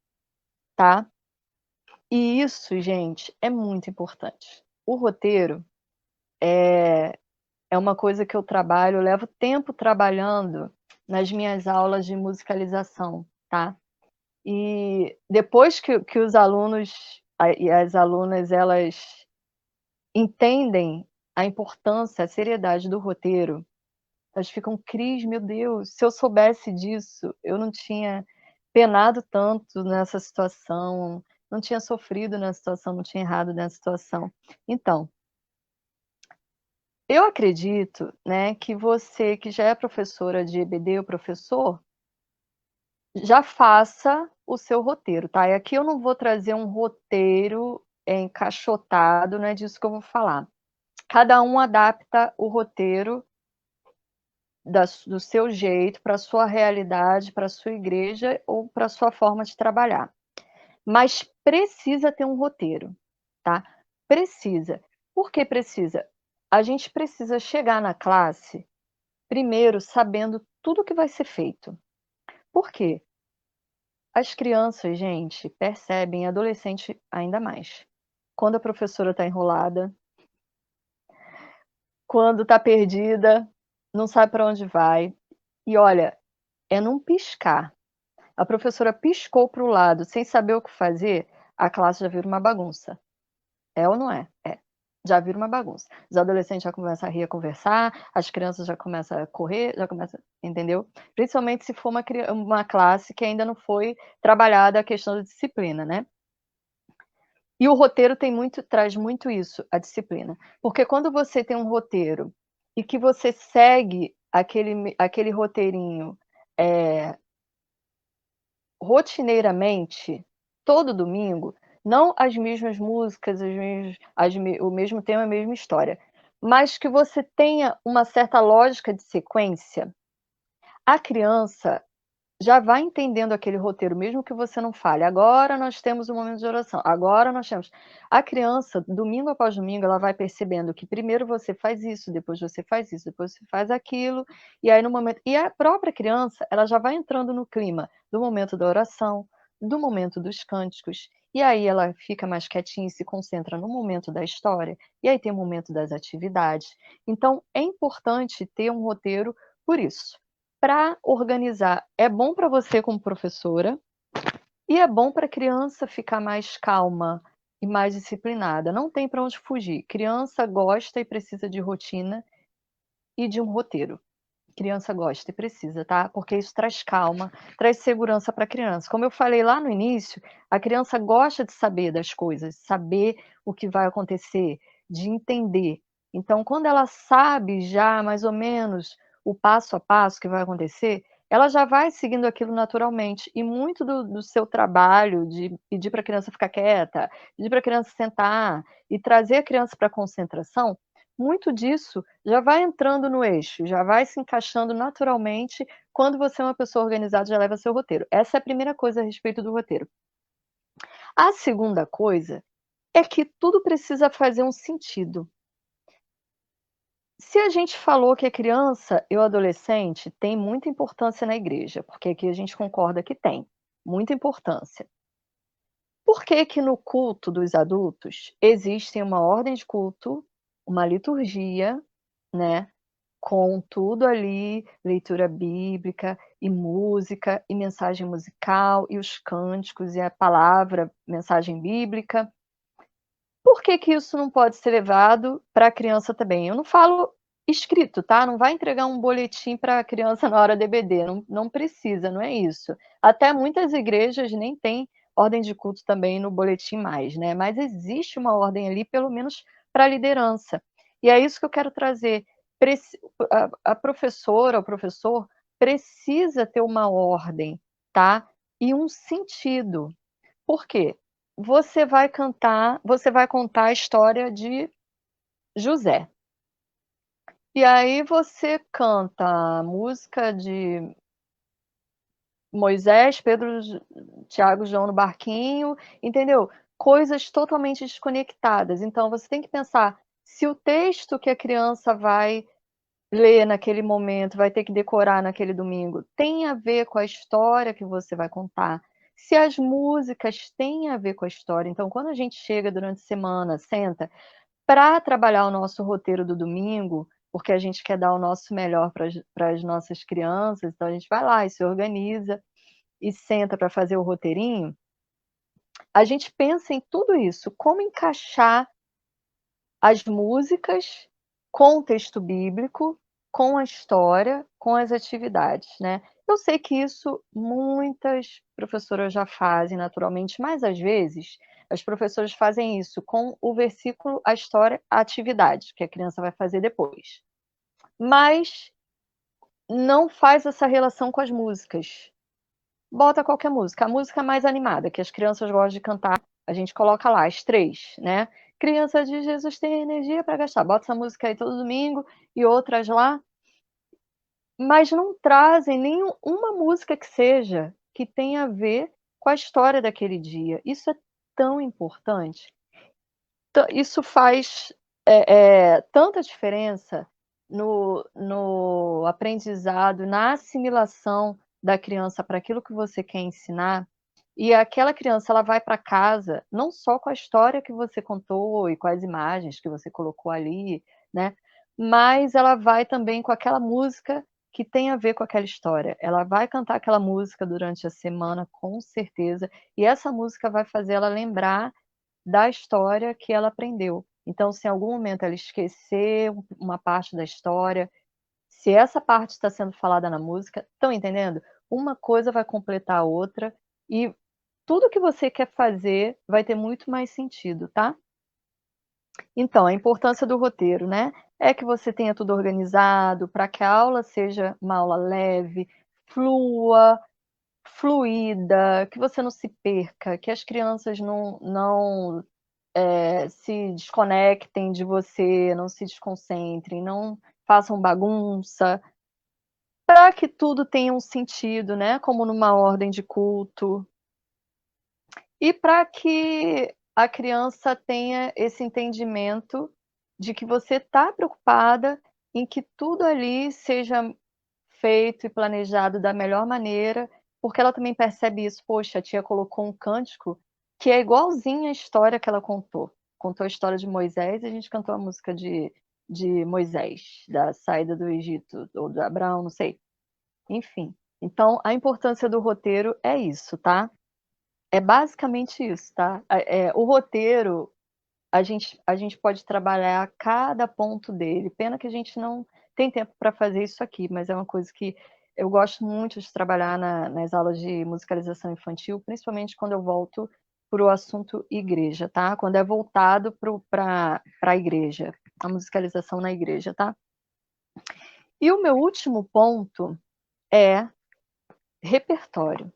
tá? E isso, gente, é muito importante. O roteiro é uma coisa que eu trabalho, eu levo tempo trabalhando nas minhas aulas de musicalização, tá? E depois que os alunos e as alunas, elas entendem a importância, a seriedade do roteiro, elas ficam, Cris, meu Deus, se eu soubesse disso, eu não tinha penado tanto nessa situação, não tinha sofrido nessa situação, não tinha errado nessa situação. Então, eu acredito, né, que você que já é professora de EBD ou professor, já faça o seu roteiro, tá? E aqui eu não vou trazer um roteiro encaixotado, não é disso que eu vou falar. Cada um adapta o roteiro do seu jeito, para a sua realidade, para a sua igreja ou para a sua forma de trabalhar. Mas precisa ter um roteiro, tá? Precisa. Por que precisa? A gente precisa chegar na classe primeiro sabendo tudo que vai ser feito. Por quê? As crianças, gente, percebem, adolescente ainda mais. Quando a professora está enrolada, quando está perdida, não sabe para onde vai. E olha, é num piscar. A professora piscou para o lado sem saber o que fazer, a classe já vira uma bagunça. É ou não é? É. Já vira uma bagunça. Os adolescentes já começam a rir, a conversar, as crianças já começam a correr, já começa, entendeu? Principalmente se for uma classe que ainda não foi trabalhada a questão da disciplina, né? E o roteiro traz muito isso, a disciplina. Porque quando você tem um roteiro e que você segue aquele roteirinho rotineiramente, todo domingo, não as mesmas músicas, o mesmo tema, a mesma história, mas que você tenha uma certa lógica de sequência, a criança já vai entendendo aquele roteiro, mesmo que você não fale. Agora nós temos um momento de oração, agora nós temos. A criança, domingo após domingo, ela vai percebendo que primeiro você faz isso, depois você faz isso, depois você faz aquilo, e aí no momento. E a própria criança, ela já vai entrando no clima do momento da oração, do momento dos cânticos, e aí ela fica mais quietinha e se concentra no momento da história, e aí tem o momento das atividades. Então, é importante ter um roteiro por isso para organizar. É bom para você como professora e é bom para a criança ficar mais calma e mais disciplinada. Não tem para onde fugir. Criança gosta e precisa de rotina e de um roteiro. Criança gosta e precisa, tá? Porque isso traz calma, traz segurança para a criança. Como eu falei lá no início, a criança gosta de saber das coisas, saber o que vai acontecer, de entender. Então, quando ela sabe já mais ou menos o passo a passo que vai acontecer, ela já vai seguindo aquilo naturalmente. E muito do seu trabalho de pedir para a criança ficar quieta, pedir para a criança sentar e trazer a criança para a concentração, muito disso já vai entrando no eixo, já vai se encaixando naturalmente quando você é uma pessoa organizada, já leva seu roteiro. Essa é a primeira coisa a respeito do roteiro. A segunda coisa é que tudo precisa fazer um sentido. Se a gente falou que a criança e o adolescente tem muita importância na igreja, porque aqui a gente concorda que tem muita importância. Por que que no culto dos adultos existe uma ordem de culto, uma liturgia, né? Com tudo ali, leitura bíblica e música e mensagem musical e os cânticos e a palavra, mensagem bíblica. Por que que isso não pode ser levado para a criança também? Eu não falo escrito, tá? Não vai entregar um boletim para a criança na hora do EBD, não precisa, não é isso. Até muitas igrejas nem têm ordem de culto também no boletim mais, né? Mas existe uma ordem ali, pelo menos para a liderança. E é isso que eu quero trazer. A professora, o professor, precisa ter uma ordem, tá? E um sentido. Por quê? Você vai contar a história de José. E aí você canta a música de Moisés, Pedro, Tiago, João no barquinho, entendeu? Coisas totalmente desconectadas. Então você tem que pensar se o texto que a criança vai ler naquele momento, vai ter que decorar naquele domingo, tem a ver com a história que você vai contar. Se as músicas têm a ver com a história. Então, quando a gente chega durante a semana, senta, para trabalhar o nosso roteiro do domingo, porque a gente quer dar o nosso melhor para as nossas crianças, então a gente vai lá e se organiza e senta para fazer o roteirinho, a gente pensa em tudo isso, como encaixar as músicas com o texto bíblico, com a história, com as atividades, né. Eu sei que isso muitas professoras já fazem naturalmente, mas às vezes as professoras fazem isso com o versículo, a história, a atividade, que a criança vai fazer depois. Mas não faz essa relação com as músicas. Bota qualquer música, a música mais animada, que as crianças gostam de cantar, a gente coloca lá as 3, né. Criança de Jesus tem energia para gastar, bota essa música aí todo domingo e outras lá, mas não trazem nenhuma música que seja, que tenha a ver com a história daquele dia. Isso é tão importante. Isso faz, tanta diferença no aprendizado, na assimilação da criança para aquilo que você quer ensinar, e aquela criança ela vai para casa, não só com a história que você contou e com as imagens que você colocou ali, né, mas ela vai também com aquela música que tem a ver com aquela história. Ela vai cantar aquela música durante a semana, com certeza, e essa música vai fazer ela lembrar da história que ela aprendeu. Então, se em algum momento ela esquecer uma parte da história, se essa parte está sendo falada na música, estão entendendo? Uma coisa vai completar a outra e tudo que você quer fazer vai ter muito mais sentido, tá? Então, a importância do roteiro, né? É que você tenha tudo organizado para que a aula seja uma aula leve, flua, fluida, que você não se perca, que as crianças não se desconectem de você, não se desconcentrem, não façam bagunça, para que tudo tenha um sentido, né? Como numa ordem de culto. E para que a criança tenha esse entendimento de que você está preocupada em que tudo ali seja feito e planejado da melhor maneira, porque ela também percebe isso. Poxa, a tia colocou um cântico que é igualzinho à história que ela contou. Contou a história de Moisés e a gente cantou a música de Moisés, da saída do Egito, ou de Abraão, não sei. Enfim. Então, a importância do roteiro é isso, tá? É basicamente isso, tá? O roteiro, a gente pode trabalhar cada ponto dele. Pena que a gente não tem tempo para fazer isso aqui, mas é uma coisa que eu gosto muito de trabalhar nas aulas de musicalização infantil, principalmente quando eu volto para o assunto igreja, tá? Quando é voltado para a igreja, a musicalização na igreja, tá? E o meu último ponto é repertório.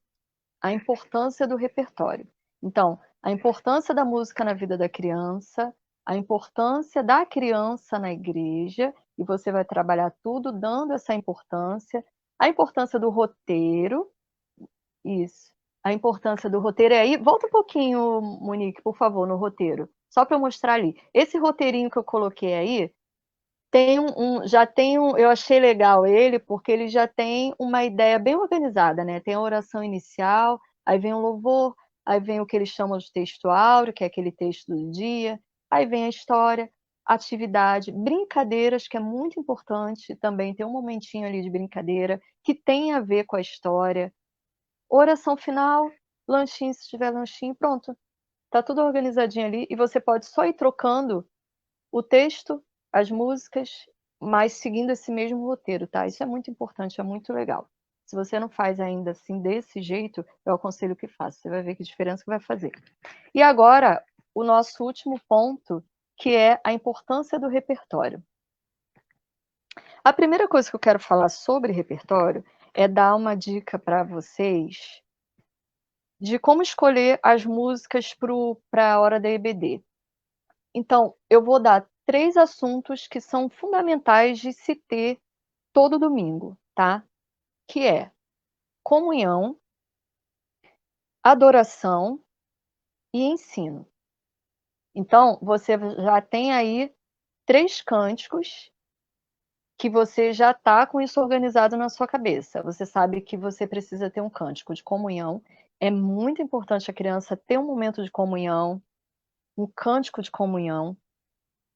A importância do repertório. Então, a importância da música na vida da criança, a importância da criança na igreja, e você vai trabalhar tudo dando essa importância, a importância do roteiro, isso. A importância do roteiro é aí. Volta um pouquinho, Monique, por favor, no roteiro, só para eu mostrar ali. Esse roteirinho que eu coloquei aí, eu achei legal ele, porque ele já tem uma ideia bem organizada, né? Tem a oração inicial, aí vem o louvor, aí vem o que eles chamam de texto áureo, que é aquele texto do dia, aí vem a história, atividade, brincadeiras, que é muito importante também, tem um momentinho ali de brincadeira que tem a ver com a história, oração final, lanchinho, se tiver lanchinho, pronto. Tá tudo organizadinho ali e você pode só ir trocando o texto, as músicas, mas seguindo esse mesmo roteiro, tá? Isso é muito importante, é muito legal. Se você não faz ainda assim desse jeito, eu aconselho que faça. Você vai ver que diferença que vai fazer. E agora, o nosso último ponto, que é a importância do repertório. A primeira coisa que eu quero falar sobre repertório é dar uma dica para vocês de como escolher as músicas para a hora da EBD. Então, eu vou dar 3 assuntos que são fundamentais de se ter todo domingo, tá? Que é comunhão, adoração e ensino. Então, você já tem aí 3 cânticos que você já está com isso organizado na sua cabeça. Você sabe que você precisa ter um cântico de comunhão. É muito importante a criança ter um momento de comunhão, um cântico de comunhão,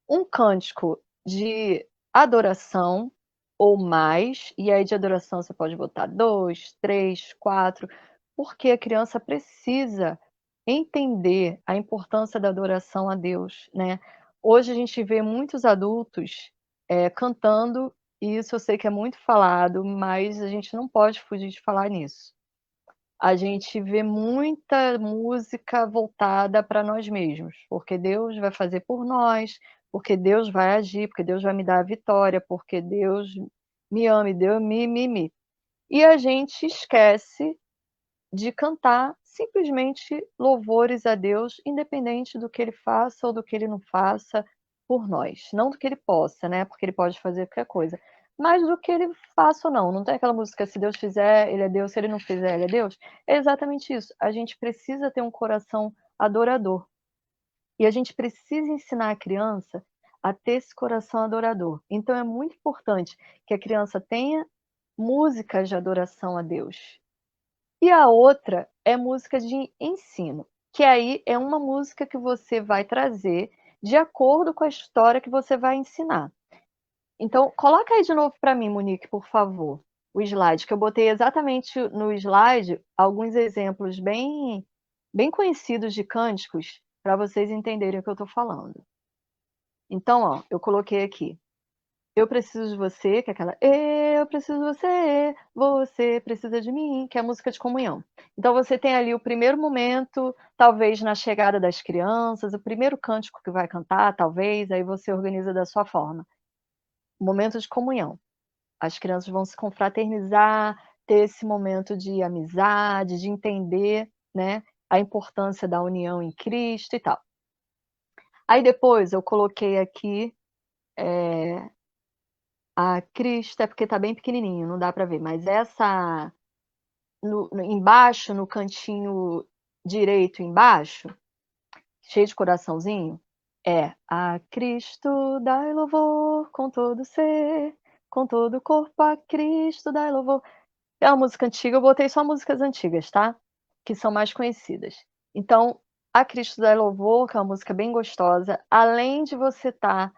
um cântico de adoração ou mais, e aí de adoração você pode botar 2, 3, 4, porque a criança precisa entender a importância da adoração a Deus, né? Hoje a gente vê muitos adultos cantando, e isso eu sei que é muito falado, mas a gente não pode fugir de falar nisso. A gente vê muita música voltada para nós mesmos, porque Deus vai fazer por nós, porque Deus vai agir, porque Deus vai me dar a vitória, porque Deus me ama, Deus me. E a gente esquece de cantar simplesmente louvores a Deus, independente do que ele faça ou do que ele não faça por nós. Não do que ele possa, né? Porque ele pode fazer qualquer coisa. Mas do que ele faça ou não. Não tem aquela música, se Deus fizer, ele é Deus, se ele não fizer, ele é Deus. É exatamente isso. A gente precisa ter um coração adorador. E a gente precisa ensinar a criança a ter esse coração adorador. Então é muito importante que a criança tenha músicas de adoração a Deus. E a outra é música de ensino, que aí é uma música que você vai trazer de acordo com a história que você vai ensinar. Então, coloca aí de novo para mim, Monique, por favor. o slide, que eu botei exatamente no slide alguns exemplos bem, bem conhecidos de cânticos, para vocês entenderem o que eu estou falando. Então, ó, eu coloquei aqui. Eu preciso de você, que é aquela eu preciso de você, você precisa de mim, que é a música de comunhão. Então você tem ali o primeiro momento, talvez na chegada das crianças, o primeiro cântico que vai cantar, talvez, aí você organiza da sua forma. Momento de comunhão. As crianças vão se confraternizar, ter esse momento de amizade, de entender, né, a importância da união em Cristo e tal. Aí depois eu coloquei aqui a Cristo, é porque tá bem pequenininho, não dá para ver, mas essa embaixo, no cantinho direito embaixo, cheio de coraçãozinho, é a Cristo dai louvor com todo ser, com todo o corpo a Cristo dai louvor. É uma música antiga, eu botei só músicas antigas, tá? Que são mais conhecidas. Então, a Cristo dai louvor, que é uma música bem gostosa, além de você estar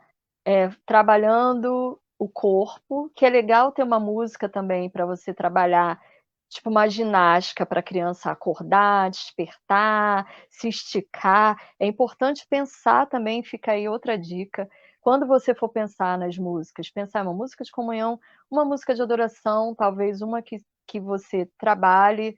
trabalhando o corpo, que é legal ter uma música também para você trabalhar, tipo uma ginástica para a criança acordar, despertar, se esticar. É importante pensar também, fica aí outra dica, quando você for pensar nas músicas, pensar em uma música de comunhão, uma música de adoração, talvez uma que você trabalhe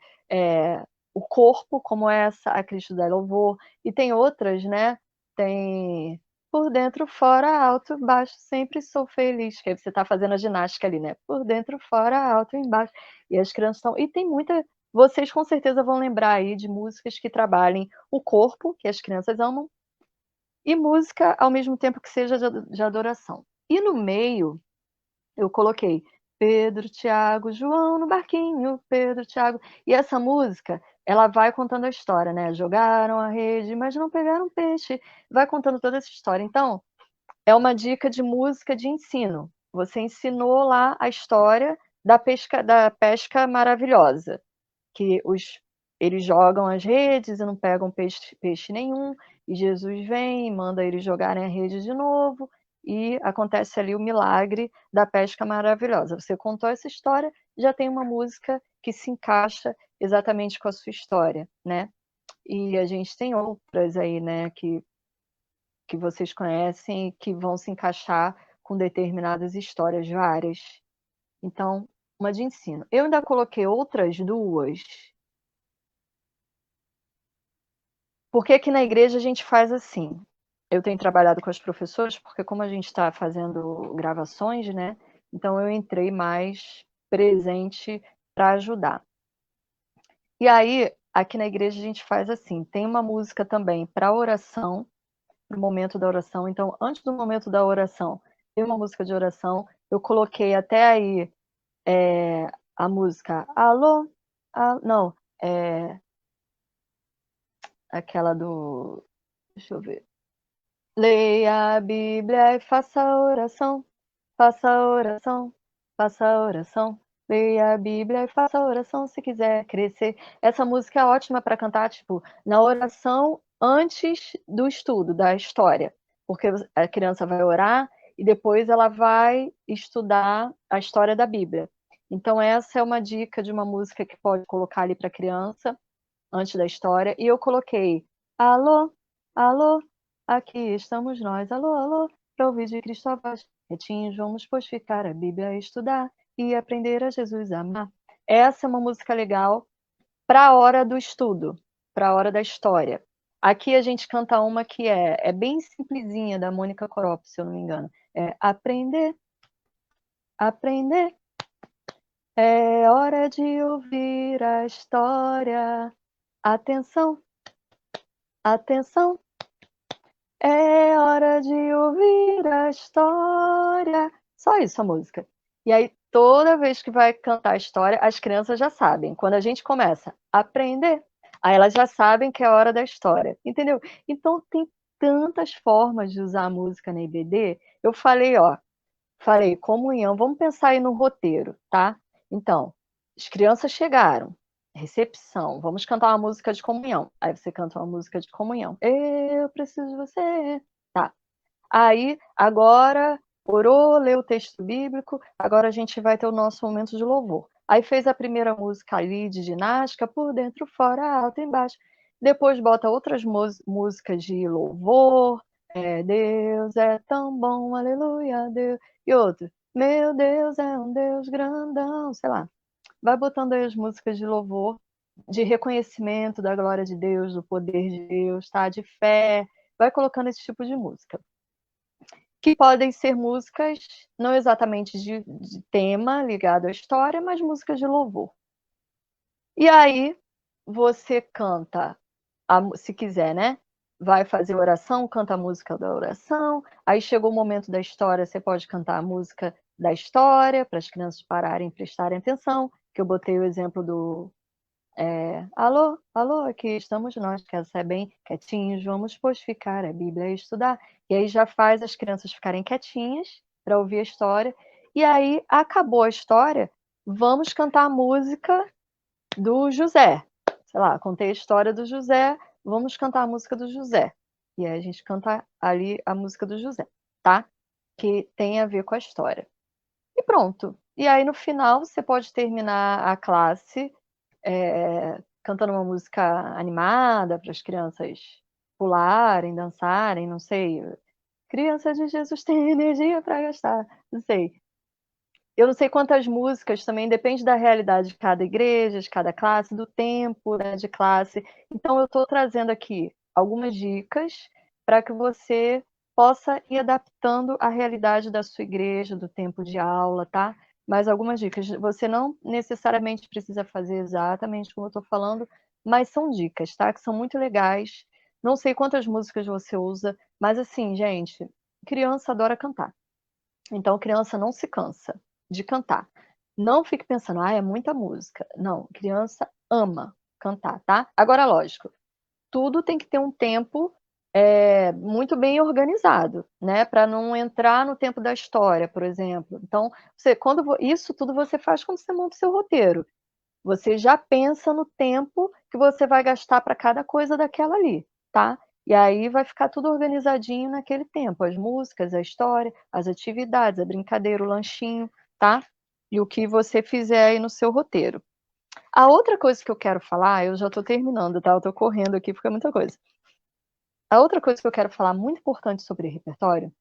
o corpo, como essa, a Cristo dá louvor, e tem outras, né? Tem por dentro, fora, alto, baixo, sempre sou feliz. Que aí você está fazendo a ginástica ali, né? Por dentro, fora, alto, embaixo. E as crianças estão. E tem muita. Vocês com certeza vão lembrar aí de músicas que trabalhem o corpo, que as crianças amam, e música ao mesmo tempo que seja de adoração. E no meio, eu coloquei Pedro, Tiago, João no barquinho, Pedro, Tiago. E essa música, ela vai contando a história, né? Jogaram a rede, mas não pegaram peixe. Vai contando toda essa história. Então, é uma dica de música de ensino. Você ensinou lá a história da pesca maravilhosa, que eles jogam as redes e não pegam peixe nenhum, e Jesus vem e manda eles jogarem a rede de novo, e acontece ali o milagre da pesca maravilhosa. Você contou essa história, já tem uma música que se encaixa exatamente com a sua história, né? E a gente tem outras aí, né, que vocês conhecem e que vão se encaixar com determinadas histórias várias. Então, uma de ensino. Eu ainda coloquei outras duas, porque aqui na igreja a gente faz assim. Eu tenho trabalhado com as professoras, porque como a gente está fazendo gravações, né? Então eu entrei mais presente para ajudar. E aí, aqui na igreja a gente faz assim, tem uma música também para oração, para o momento da oração. Então, antes do momento da oração, tem uma música de oração. Eu coloquei até aí a música Alô, não, aquela do, deixa eu ver. Leia a Bíblia e faça oração, faça oração, faça oração. Leia a Bíblia e faça oração se quiser crescer. Essa música é ótima para cantar, tipo, na oração antes do estudo da história, porque a criança vai orar e depois ela vai estudar a história da Bíblia. Então essa é uma dica de uma música que pode colocar ali para a criança antes da história. E eu coloquei alô, alô, aqui estamos nós, alô, alô, para ouvir de Cristo a voz. Retinhos, vamos pois ficar a Bíblia a estudar e aprender a Jesus a amar. Essa é uma música legal para a hora do estudo, para a hora da história. Aqui a gente canta uma que é bem simplesinha, da Mônica Corop, se eu não me engano. É aprender, aprender. É hora de ouvir a história. Atenção, atenção. É hora de ouvir a história. Só isso a música. E aí, toda vez que vai cantar a história, as crianças já sabem. Quando a gente começa a aprender, aí elas já sabem que é a hora da história. Entendeu? Então, tem tantas formas de usar a música na IBD. Eu falei, ó, falei, comunhão. Vamos pensar aí no roteiro, tá? Então, as crianças chegaram. Recepção, vamos cantar uma música de comunhão. Aí você canta uma música de comunhão. Eu preciso de você. Tá. Aí, agora, orou, leu o texto bíblico, agora a gente vai ter o nosso momento de louvor. Aí fez a primeira música ali de ginástica, por dentro, fora, alto, embaixo. Depois bota outras músicas de louvor, Deus é tão bom, aleluia, Deus. E outro, meu Deus é um Deus grandão, sei lá. Vai botando aí as músicas de louvor, de reconhecimento da glória de Deus, do poder de Deus, tá? De fé. Vai colocando esse tipo de música. Que podem ser músicas não exatamente de tema ligado à história, mas músicas de louvor. E aí você canta, se quiser, né? Vai fazer oração, canta a música da oração. Aí chegou o momento da história, você pode cantar a música da história para as crianças pararem e prestarem atenção. Que eu botei o exemplo do alô, alô, aqui estamos nós, que é bem quietinhos, vamos pois ficar a Bíblia e estudar. E aí já faz as crianças ficarem quietinhas para ouvir a história. E aí acabou a história, vamos cantar a música do José. Sei lá, contei a história do José, vamos cantar a música do José. E aí a gente canta ali a música do José, tá? Que tem a ver com a história. E pronto. E aí no final você pode terminar a classe cantando uma música animada para as crianças pularem, dançarem, não sei. Criança de Jesus tem energia para gastar, não sei. Eu não sei quantas músicas, também depende da realidade de cada igreja, de cada classe, do tempo, né, de classe. Então, eu estou trazendo aqui algumas dicas para que você possa ir adaptando a realidade da sua igreja, do tempo de aula, tá? Mas algumas dicas. Você não necessariamente precisa fazer exatamente como eu estou falando, mas são dicas, tá? Que são muito legais. Não sei quantas músicas você usa, mas assim, gente, criança adora cantar. Então, criança não se cansa de cantar. Não fique pensando, é muita música. Não, criança ama cantar, tá? Agora, lógico, tudo tem que ter um tempo muito bem organizado, né? Para não entrar no tempo da história, por exemplo. Então, isso tudo você faz quando você monta o seu roteiro. Você já pensa no tempo que você vai gastar para cada coisa daquela ali, tá? E aí vai ficar tudo organizadinho naquele tempo, as músicas, a história, as atividades, a brincadeira, o lanchinho, tá? E o que você fizer aí no seu roteiro. A outra coisa que eu quero falar, eu já estou terminando, tá? Eu estou correndo aqui porque é muita coisa. A outra coisa que eu quero falar muito importante sobre repertório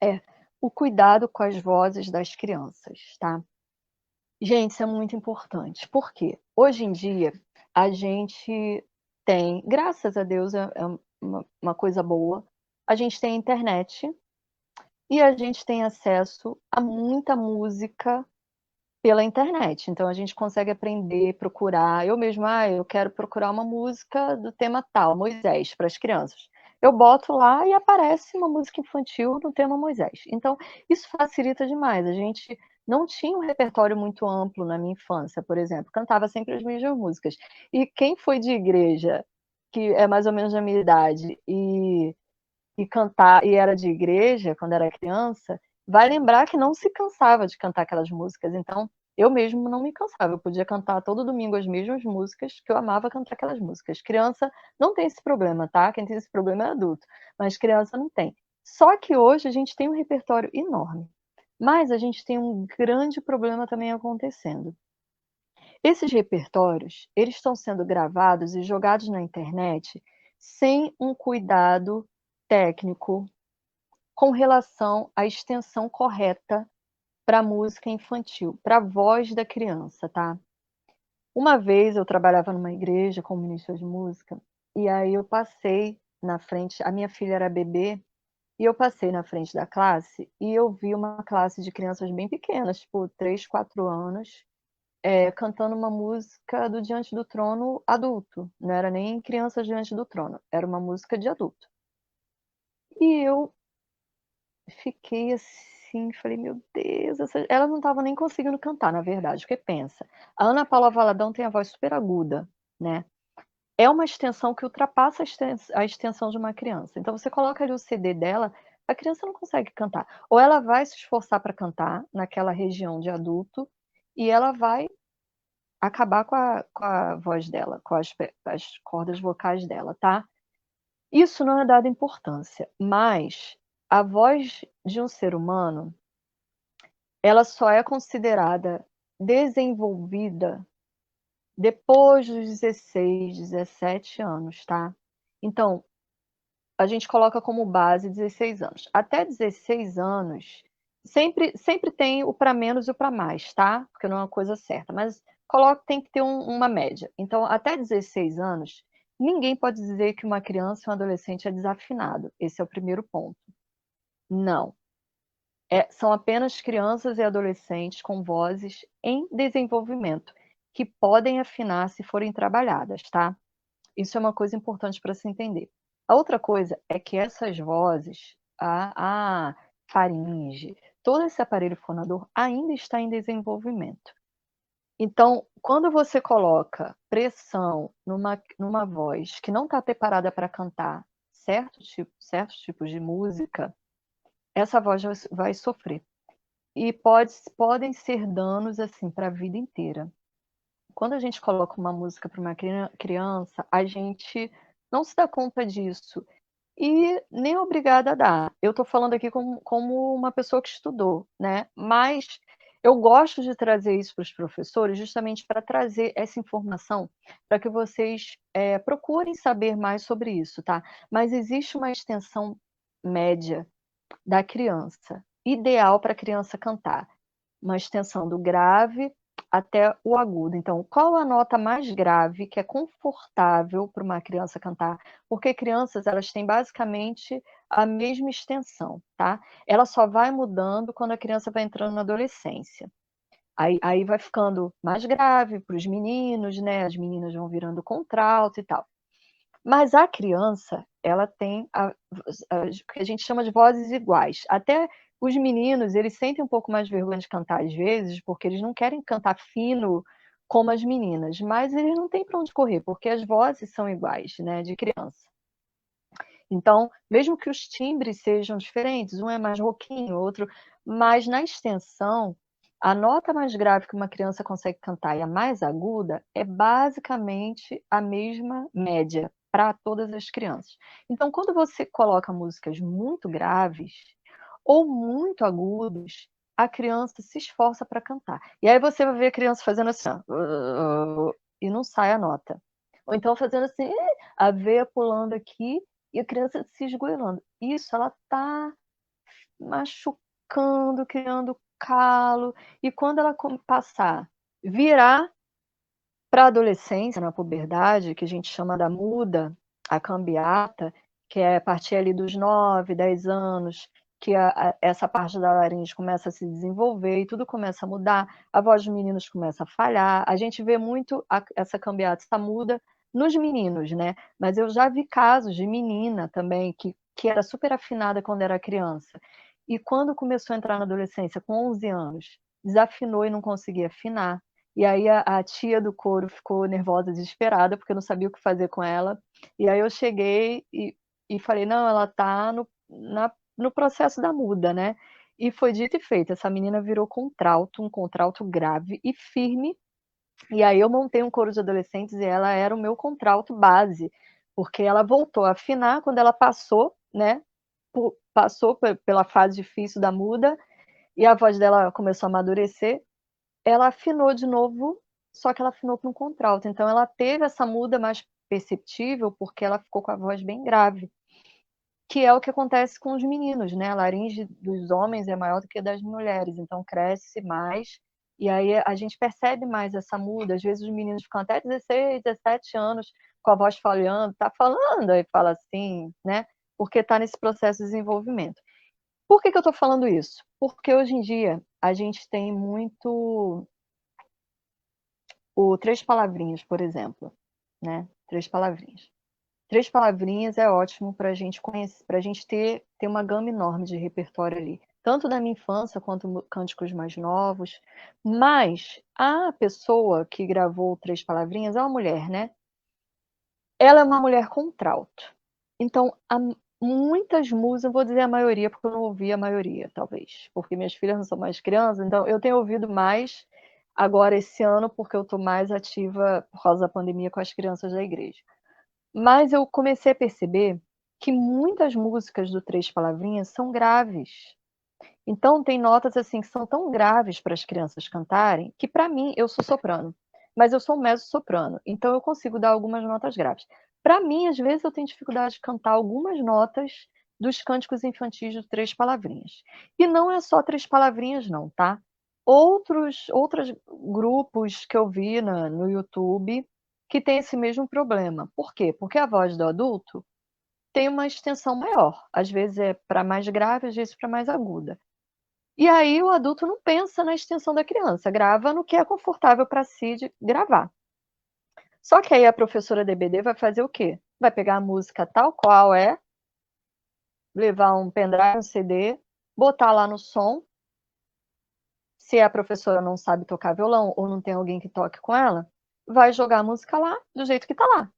é o cuidado com as vozes das crianças, tá? Gente, isso é muito importante. Por quê? Hoje em dia, a gente tem, graças a Deus, é uma coisa boa, a gente tem internet e a gente tem acesso a muita música pela internet. Então, a gente consegue aprender, procurar. Eu mesma, eu quero procurar uma música do tema tal, Moisés, para as crianças. Eu boto lá e aparece uma música infantil no tema Moisés. Então, isso facilita demais. A gente não tinha um repertório muito amplo na minha infância, por exemplo. Cantava sempre as mesmas músicas. E quem foi de igreja, que é mais ou menos da minha idade, e cantar e era de igreja quando era criança, vai lembrar que não se cansava de cantar aquelas músicas. Então, eu mesmo não me cansava. Eu podia cantar todo domingo as mesmas músicas, que eu amava cantar aquelas músicas. Criança não tem esse problema, tá? Quem tem esse problema é adulto, mas criança não tem. Só que hoje a gente tem um repertório enorme, mas a gente tem um grande problema também acontecendo. Esses repertórios, eles estão sendo gravados e jogados na internet sem um cuidado técnico com relação à extensão correta para a música infantil, para a voz da criança, tá? Uma vez eu trabalhava numa igreja como ministra de música, e aí eu passei na frente, a minha filha era bebê, e eu passei na frente da classe e eu vi uma classe de crianças bem pequenas, tipo 3, 4 anos, cantando uma música do Diante do Trono adulto, não era nem crianças diante do trono, era uma música de adulto. E eu fiquei assim, falei, meu Deus, ela não estava nem conseguindo cantar, na verdade, porque pensa, a Ana Paula Valadão tem a voz super aguda, né? É uma extensão que ultrapassa a extensão de uma criança. Então você coloca ali o CD dela, a criança não consegue cantar. Ou ela vai se esforçar para cantar naquela região de adulto e ela vai acabar com a voz dela, com as cordas vocais dela, tá? Isso não é dado importância, mas a voz de um ser humano, ela só é considerada desenvolvida depois dos 16, 17 anos, tá? Então, a gente coloca como base 16 anos. Até 16 anos, sempre tem o para menos e o para mais, tá? Porque não é uma coisa certa, mas tem que ter uma média. Então, até 16 anos, ninguém pode dizer que uma criança ou um adolescente é desafinado. Esse é o primeiro ponto. Não. São apenas crianças e adolescentes com vozes em desenvolvimento, que podem afinar se forem trabalhadas, tá? Isso é uma coisa importante para se entender. A outra coisa é que essas vozes, a faringe, todo esse aparelho fonador ainda está em desenvolvimento. Então, quando você coloca pressão numa voz que não está preparada para cantar certos tipos de música, essa voz vai sofrer. E podem ser danos assim para a vida inteira. Quando a gente coloca uma música para uma criança, a gente não se dá conta disso e nem é obrigada a dar. Eu estou falando aqui como uma pessoa que estudou, né? Mas eu gosto de trazer isso para os professores justamente para trazer essa informação para que vocês procurem saber mais sobre isso, tá? Mas existe uma extensão média da criança, ideal para a criança cantar. Uma extensão do grave até o agudo. Então, qual a nota mais grave que é confortável para uma criança cantar? Porque crianças, elas têm basicamente a mesma extensão, tá? Ela só vai mudando quando a criança vai entrando na adolescência. Aí vai ficando mais grave para os meninos, né? As meninas vão virando contralto e tal. Mas a criança, ela tem o que a gente chama de vozes iguais. Até os meninos, eles sentem um pouco mais vergonha de cantar às vezes, porque eles não querem cantar fino como as meninas, mas eles não têm para onde correr, porque as vozes são iguais, né, de criança. Então, mesmo que os timbres sejam diferentes, um é mais rouquinho, outro, mas na extensão, a nota mais grave que uma criança consegue cantar e a mais aguda é basicamente a mesma média para todas as crianças. Então, quando você coloca músicas muito graves ou muito agudos, a criança se esforça para cantar. E aí você vai ver a criança fazendo assim, ó, e não sai a nota. Ou então fazendo assim, a veia pulando aqui e a criança se esgoelando. Isso, ela está machucando, criando calo. E quando ela passar, virar para a adolescência, na puberdade, que a gente chama da muda, a cambiata, que é a partir ali dos 9, 10 anos, que essa parte da laringe começa a se desenvolver e tudo começa a mudar, a voz dos meninos começa a falhar. A gente vê muito essa cambiata, essa muda nos meninos, né? Mas eu já vi casos de menina também que era super afinada quando era criança. E quando começou a entrar na adolescência, com 11 anos, desafinou e não conseguia afinar. E aí a tia do coro ficou nervosa, desesperada, porque eu não sabia o que fazer com ela. E aí eu cheguei e falei, não, ela está no processo da muda, né? E foi dito e feito, essa menina virou contralto, um contralto grave e firme. E aí eu montei um coro de adolescentes e ela era o meu contralto base, porque ela voltou a afinar quando ela passou, né? Passou pela fase difícil da muda e a voz dela começou a amadurecer. Ela afinou de novo, só que ela afinou para um contralto. Então ela teve essa muda mais perceptível porque ela ficou com a voz bem grave, que é o que acontece com os meninos, né? A laringe dos homens é maior do que a das mulheres, então cresce mais. E aí a gente percebe mais essa muda. Às vezes os meninos ficam até 16, 17 anos com a voz falhando, tá falando, aí fala assim, né? Porque está nesse processo de desenvolvimento. Por que eu estou falando isso? Porque hoje em dia a gente tem muito o Três Palavrinhas, por exemplo, né? Três Palavrinhas. Três Palavrinhas é ótimo para a gente conhecer, para a gente ter uma gama enorme de repertório ali, tanto da minha infância quanto cânticos mais novos. Mas a pessoa que gravou Três Palavrinhas é uma mulher, né? Ela é uma mulher contralto. Então, muitas músicas, vou dizer a maioria, porque eu não ouvi a maioria, talvez, porque minhas filhas não são mais crianças, então eu tenho ouvido mais agora esse ano, porque eu estou mais ativa por causa da pandemia com as crianças da igreja. Mas eu comecei a perceber que muitas músicas do Três Palavrinhas são graves. Então, tem notas assim que são tão graves para as crianças cantarem, que para mim, eu sou soprano, mas eu sou mezzo-soprano, então eu consigo dar algumas notas graves. Para mim, às vezes, eu tenho dificuldade de cantar algumas notas dos cânticos infantis do Três Palavrinhas. E não é só Três Palavrinhas, não, tá? Outros grupos que eu vi no YouTube que tem esse mesmo problema. Por quê? Porque a voz do adulto tem uma extensão maior. Às vezes é para mais grave, às vezes para mais aguda. E aí o adulto não pensa na extensão da criança, grava no que é confortável para si de gravar. Só que aí a professora DBD vai fazer o quê? Vai pegar a música tal qual é, levar um pendrive, um CD, botar lá no som. Se a professora não sabe tocar violão ou não tem alguém que toque com ela, vai jogar a música lá do jeito que tá lá.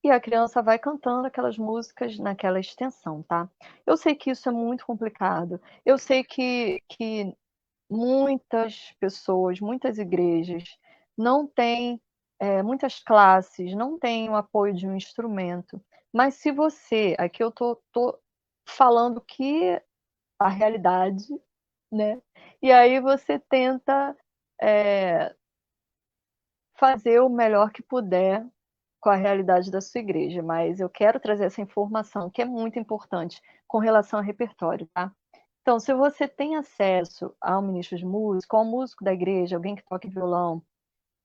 E a criança vai cantando aquelas músicas naquela extensão, tá? Eu sei que isso é muito complicado. Eu sei que muitas pessoas, muitas igrejas não têm, muitas classes não têm o apoio de um instrumento. Mas se você, aqui eu tô falando que a realidade, né? E aí você tenta fazer o melhor que puder com a realidade da sua igreja, mas eu quero trazer essa informação que é muito importante com relação ao repertório, tá? Então, se você tem acesso a um ministro de música, a um músico da igreja, alguém que toque violão,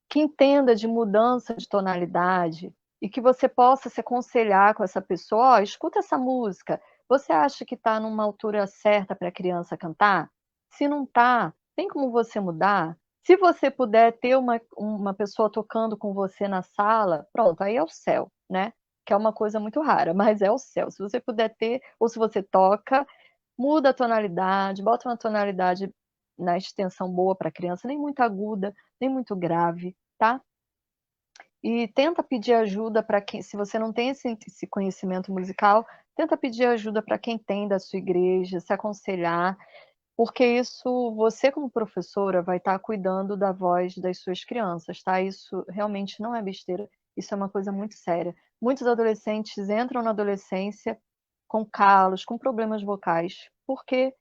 que entenda de mudança de tonalidade e que você possa se aconselhar com essa pessoa, ó, escuta essa música, você acha que está numa altura certa para a criança cantar? Se não está, tem como você mudar? Se você puder ter uma pessoa tocando com você na sala, pronto, aí é o céu, né? Que é uma coisa muito rara, mas é o céu. Se você puder ter, ou se você toca, muda a tonalidade, bota uma tonalidade na extensão boa para a criança, nem muito aguda, nem muito grave, tá? E tenta pedir ajuda para quem, se você não tem esse conhecimento musical, tenta pedir ajuda para quem tem da sua igreja, se aconselhar, porque isso, você como professora vai estar cuidando da voz das suas crianças, tá? Isso realmente não é besteira, isso é uma coisa muito séria. Muitos adolescentes entram na adolescência com calos, com problemas vocais, porque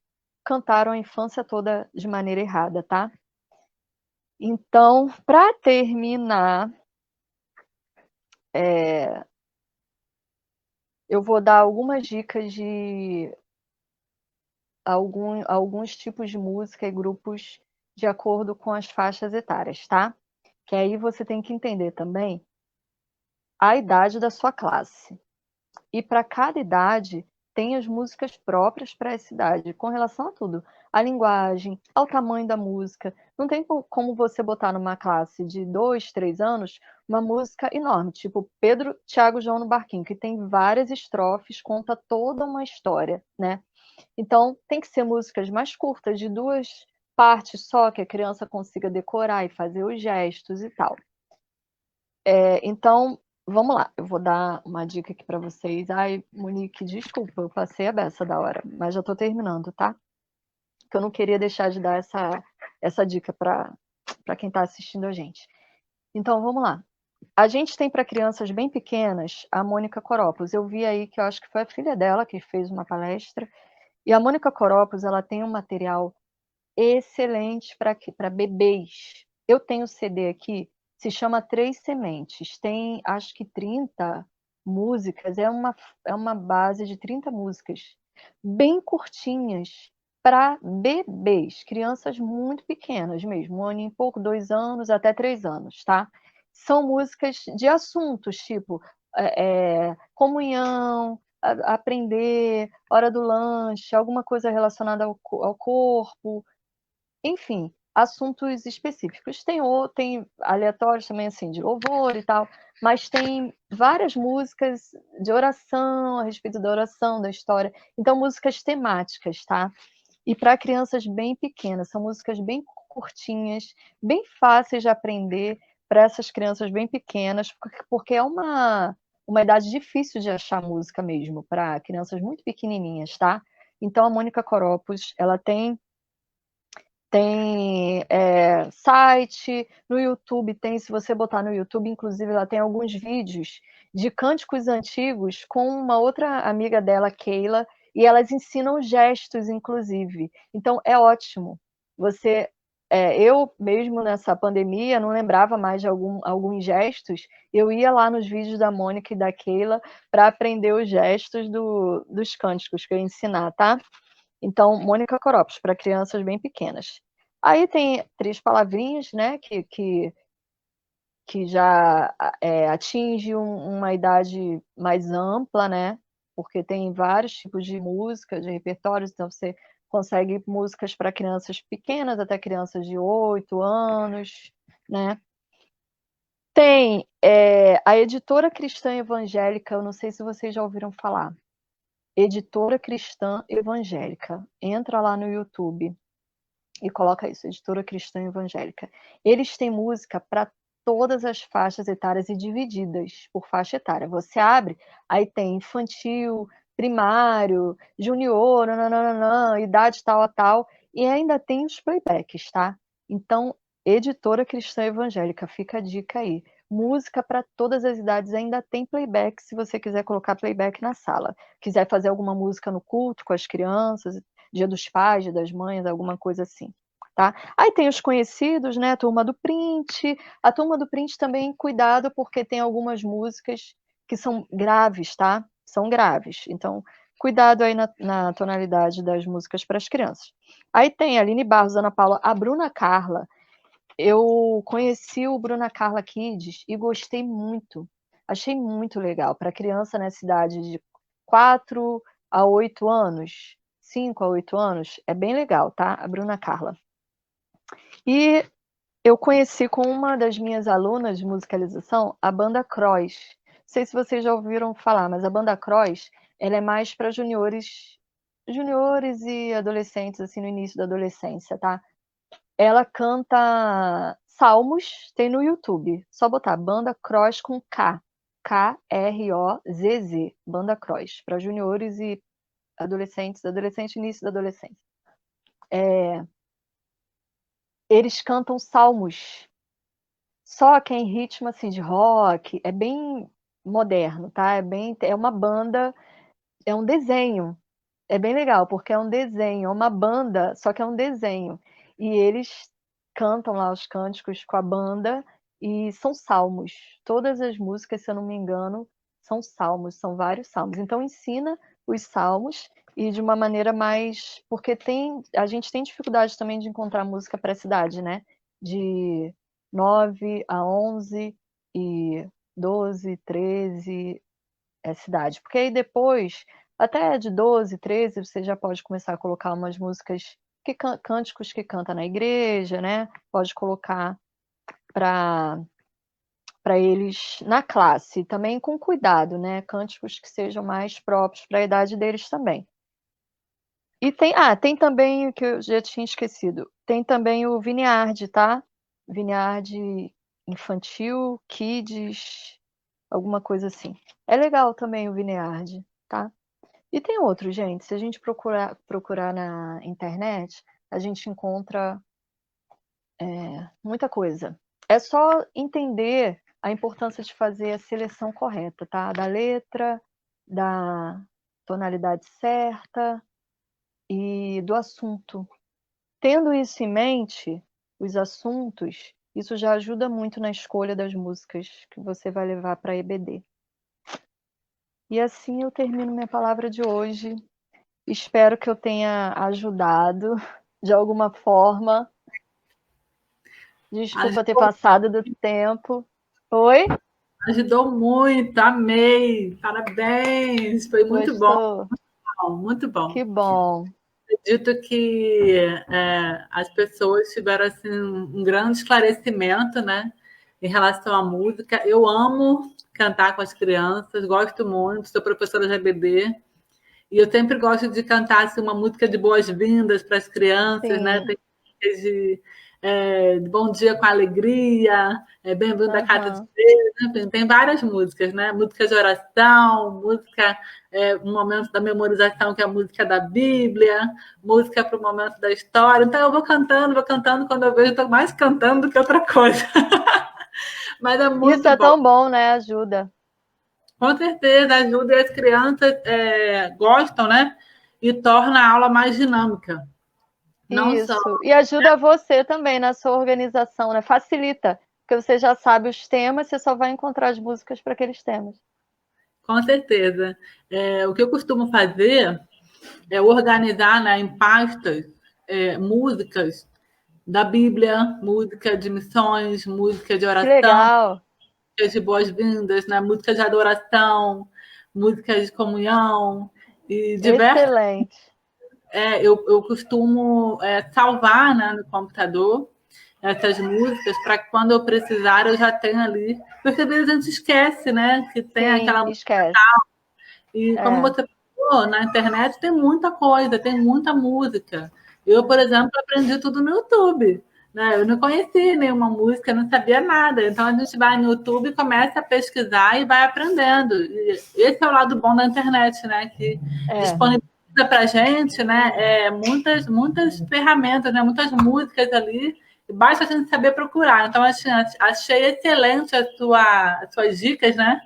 cantaram a infância toda de maneira errada, tá? Então, para terminar, eu vou dar algumas dicas de alguns tipos de música e grupos de acordo com as faixas etárias, tá? Que aí você tem que entender também a idade da sua classe. E para cada idade, tem as músicas próprias para essa idade, com relação a tudo. A linguagem, ao tamanho da música. Não tem como você botar numa classe de 2, 3 anos uma música enorme, tipo Pedro, Tiago, João no Barquinho, que tem várias estrofes, conta toda uma história, né? Então, tem que ser músicas mais curtas, de 2 partes só, que a criança consiga decorar e fazer os gestos e tal. Então, vamos lá, eu vou dar uma dica aqui para vocês. Ai, Monique, desculpa, eu passei a beça da hora, mas já estou terminando, tá? Porque eu não queria deixar de dar essa dica para quem está assistindo a gente. Então, vamos lá. A gente tem para crianças bem pequenas a Mônica Corópolis. Eu vi aí que eu acho que foi a filha dela que fez uma palestra. E a Mônica Corópolis, ela tem um material excelente para bebês. Eu tenho o CD aqui, se chama Três Sementes. Tem, acho que 30 músicas, é uma base de 30 músicas, bem curtinhas, para bebês, crianças muito pequenas mesmo, 1 ano e pouco, 2 anos, até 3 anos, tá? São músicas de assuntos, tipo comunhão, aprender, hora do lanche, alguma coisa relacionada ao corpo, enfim, assuntos específicos. Tem aleatórios também, assim, de louvor e tal, mas tem várias músicas de oração, a respeito da oração, da história. Então, músicas temáticas, tá? E para crianças bem pequenas, são músicas bem curtinhas, bem fáceis de aprender para essas crianças bem pequenas, porque é uma idade difícil de achar música mesmo, para crianças muito pequenininhas, tá? Então, a Mônica Corópolis, ela tem tem site, no YouTube tem, se você botar no YouTube, inclusive lá tem alguns vídeos de cânticos antigos com uma outra amiga dela, Keila, e elas ensinam gestos, inclusive. Então é ótimo. Eu mesmo nessa pandemia não lembrava mais de alguns gestos, eu ia lá nos vídeos da Mônica e da Keila para aprender os gestos dos cânticos que eu ia ensinar, tá? Então, Mônica Coropes, para crianças bem pequenas. Aí tem 3 palavrinhas, né, que já atinge uma idade mais ampla, né, porque tem vários tipos de música, de repertórios, então você consegue músicas para crianças pequenas, até crianças de 8 anos, né. Tem a Editora Cristã Evangélica, eu não sei se vocês já ouviram falar. Editora Cristã Evangélica. Entra lá no YouTube e coloca isso, Editora Cristã Evangélica. Eles têm música para todas as faixas etárias e divididas por faixa etária. Você abre, aí tem infantil, primário, junior, nananana, idade tal a tal, e ainda tem os playbacks, tá? Então, Editora Cristã Evangélica, fica a dica aí. Música para todas as idades, ainda tem playback, se você quiser colocar playback na sala. Quiser fazer alguma música no culto com as crianças, Dia dos Pais, Dia das Mães, alguma coisa assim, tá? Aí tem os conhecidos, né? A Turma do Print. A Turma do Print também, cuidado, porque tem algumas músicas que são graves, tá? São graves. Então, cuidado aí na tonalidade das músicas para as crianças. Aí tem a Aline Barros, Ana Paula, a Bruna Carla. Eu conheci o Bruna Carla Kids e gostei muito. Achei muito legal. Para criança nessa idade de 4 a 8 anos, 5 a 8 anos, é bem legal, tá? A Bruna Carla. E eu conheci com uma das minhas alunas de musicalização a banda Cross. Não sei se vocês já ouviram falar, mas a banda Cross, ela é mais para juniores e adolescentes, assim, no início da adolescência, tá? Ela canta salmos, tem no YouTube. Só botar banda Cross com K. K-R-O-Z-Z. Banda Cross. Para juniores e adolescentes, início da adolescência. Eles cantam salmos. Só que é em ritmo assim de rock, é bem moderno, tá? É uma banda, é um desenho. É bem legal, porque é um desenho, é uma banda, só que é um desenho. E eles cantam lá os cânticos com a banda e são salmos. Todas as músicas, se eu não me engano, são salmos, são vários salmos. Então ensina os salmos e de uma maneira mais, porque a gente tem dificuldade também de encontrar música para essa idade, né? De 9 a 11 e 12, 13 essa idade. Porque aí depois, até de 12, 13, você já pode começar a colocar umas músicas, cânticos que canta na igreja, né? Pode colocar para eles na classe, também com cuidado, né? Cânticos que sejam mais próprios para a idade deles também. E tem também o que eu já tinha esquecido. Tem também o Vineyard, tá? Vineyard infantil, kids, alguma coisa assim. É legal também o Vineyard, tá? E tem outro, gente. Se a gente procurar na internet, a gente encontra muita coisa. É só entender a importância de fazer a seleção correta, tá? Da letra, da tonalidade certa e do assunto. Tendo isso em mente, os assuntos, isso já ajuda muito na escolha das músicas que você vai levar para a EBD. E assim eu termino minha palavra de hoje. Espero que eu tenha ajudado de alguma forma. Desculpa ter passado do tempo. Oi? Ajudou muito, amei. Parabéns, foi muito bom, Gostou? muito bom. Que bom. Acredito que as pessoas tiveram assim, um grande esclarecimento, né, em relação à música. Eu amo cantar com as crianças, gosto muito, sou professora de ABD, e eu sempre gosto de cantar assim, uma música de boas-vindas para as crianças, né? Sim. Tem de Bom Dia com Alegria, Bem-vindo à Casa de Deus, enfim, tem várias músicas, né? Música de oração, música, um momento da memorização, que é a música da Bíblia, música para o momento da história. Então eu vou cantando, quando eu vejo, estou mais cantando do que outra coisa. Mas é muito Isso é bom. tão bom, né? Ajuda. Com certeza, ajuda e as crianças gostam, né? E torna a aula mais dinâmica. Não só. Isso. E ajuda você também na sua organização, né? Facilita, porque você já sabe os temas, você só vai encontrar as músicas para aqueles temas. Com certeza. O que eu costumo fazer é organizar, né, em pastas músicas da Bíblia, música de missões, música de Que oração, legal. música de boas-vindas, né, música de adoração, música de comunhão e diversas. Excelente. Eu costumo salvar, né, no computador essas músicas para que quando eu precisar eu já tenha ali. Porque às vezes a gente esquece, né, que tem Sim, aquela música. esquece. E como você falou, na internet tem muita coisa, tem muita música. Eu, por exemplo, aprendi tudo no YouTube. Né? Eu não conhecia nenhuma música, não sabia nada. Então a gente vai no YouTube, começa a pesquisar e vai aprendendo. E esse é o lado bom da internet, né? Que disponibiliza para a gente, né? Muitas ferramentas, né? Muitas músicas ali. Basta a gente saber procurar. Então, achei excelente as suas dicas, né?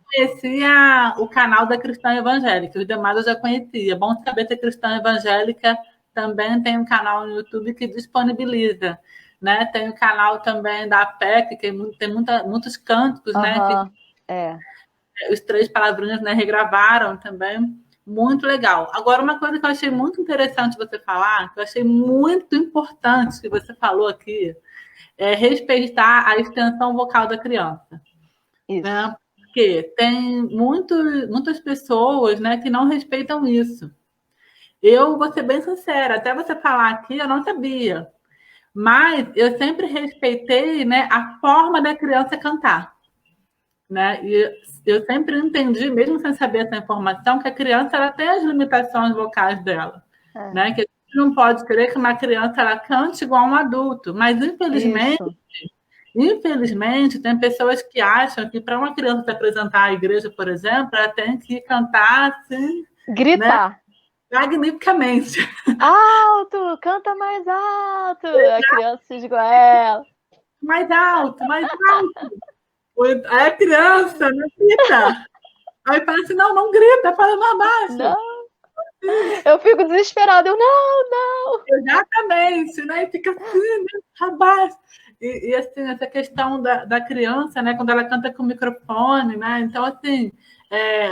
Conhecia o canal da Cristã Evangélica, os demais eu já conhecia. É bom saber que a Cristã Evangélica também tem um canal no YouTube que disponibiliza. Né? Tem o canal também da PEC, que tem muitos cânticos, né? Que os Três Palavrinhas, né, regravaram também. Muito legal. Agora, uma coisa que eu achei muito interessante você falar, que eu achei muito importante que você falou aqui, é respeitar a extensão vocal da criança. Isso. Né? Porque tem muitas pessoas, né, que não respeitam isso. Eu vou ser bem sincera, até você falar aqui, eu não sabia. Mas eu sempre respeitei, né, a forma da criança cantar. Né? E eu sempre entendi, mesmo sem saber essa informação, que a criança ela tem as limitações vocais dela. Né? Que a gente não pode querer que uma criança ela cante igual um adulto. Mas, infelizmente, tem pessoas que acham que para uma criança se apresentar à igreja, por exemplo, ela tem que cantar assim, gritar. Né, magnificamente. Alto, canta mais alto. A criança se esgoela. Mais alto, mais alto. Aí a criança não grita. Aí fala assim, não grita, fala mais baixo. Não. Eu fico desesperada, não. Exatamente, né? E fica assim, né? Abaixo. E assim, essa questão da criança, né? Quando ela canta com o microfone, né? Então, assim,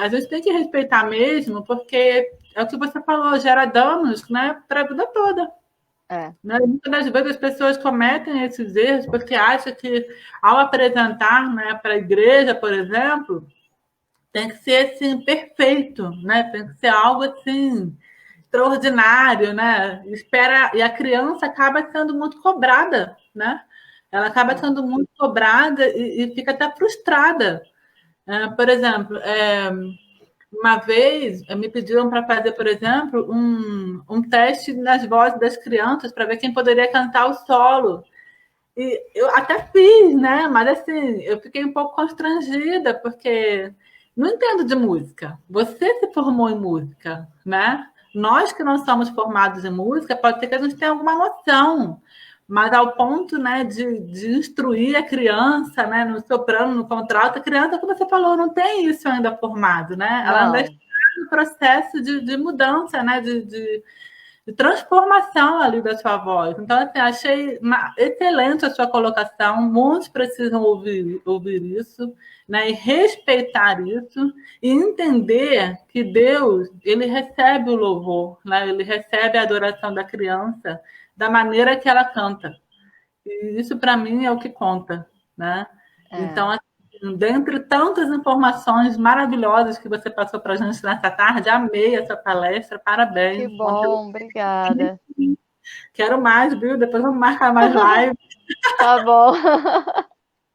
a gente tem que respeitar mesmo, porque é o que você falou, gera danos, né? Para a vida toda. Né? Muitas das vezes as pessoas cometem esses erros porque acham que, ao apresentar, né, para a igreja, por exemplo, tem que ser assim, perfeito, né? Tem que ser algo assim extraordinário, né? E a criança acaba sendo muito cobrada, né? Ela acaba sendo muito cobrada e fica até frustrada. Por exemplo, uma vez me pediram para fazer, por exemplo, um teste nas vozes das crianças para ver quem poderia cantar o solo. E eu até fiz, né? Mas assim, eu fiquei um pouco constrangida, porque não entendo de música. Você se formou em música, né? Nós que não somos formados em música, pode ser que a gente tenha alguma noção, mas ao ponto, né, de instruir a criança, né, no soprano, no contralto, a criança, como você falou, não tem isso ainda formado, né? Não. Ela ainda está no processo de mudança, né, de transformação ali da sua voz. Então, assim, achei excelente a sua colocação, muitos precisam ouvir isso, né, e respeitar isso, e entender que Deus, ele recebe o louvor, né, ele recebe a adoração da criança da maneira que ela canta. E isso, para mim, é o que conta. Né? Então, assim, dentre tantas informações maravilhosas que você passou para a gente nessa tarde, amei essa palestra, parabéns. Que bom, obrigada. Quero mais, viu? Depois vamos marcar mais live. Tá bom.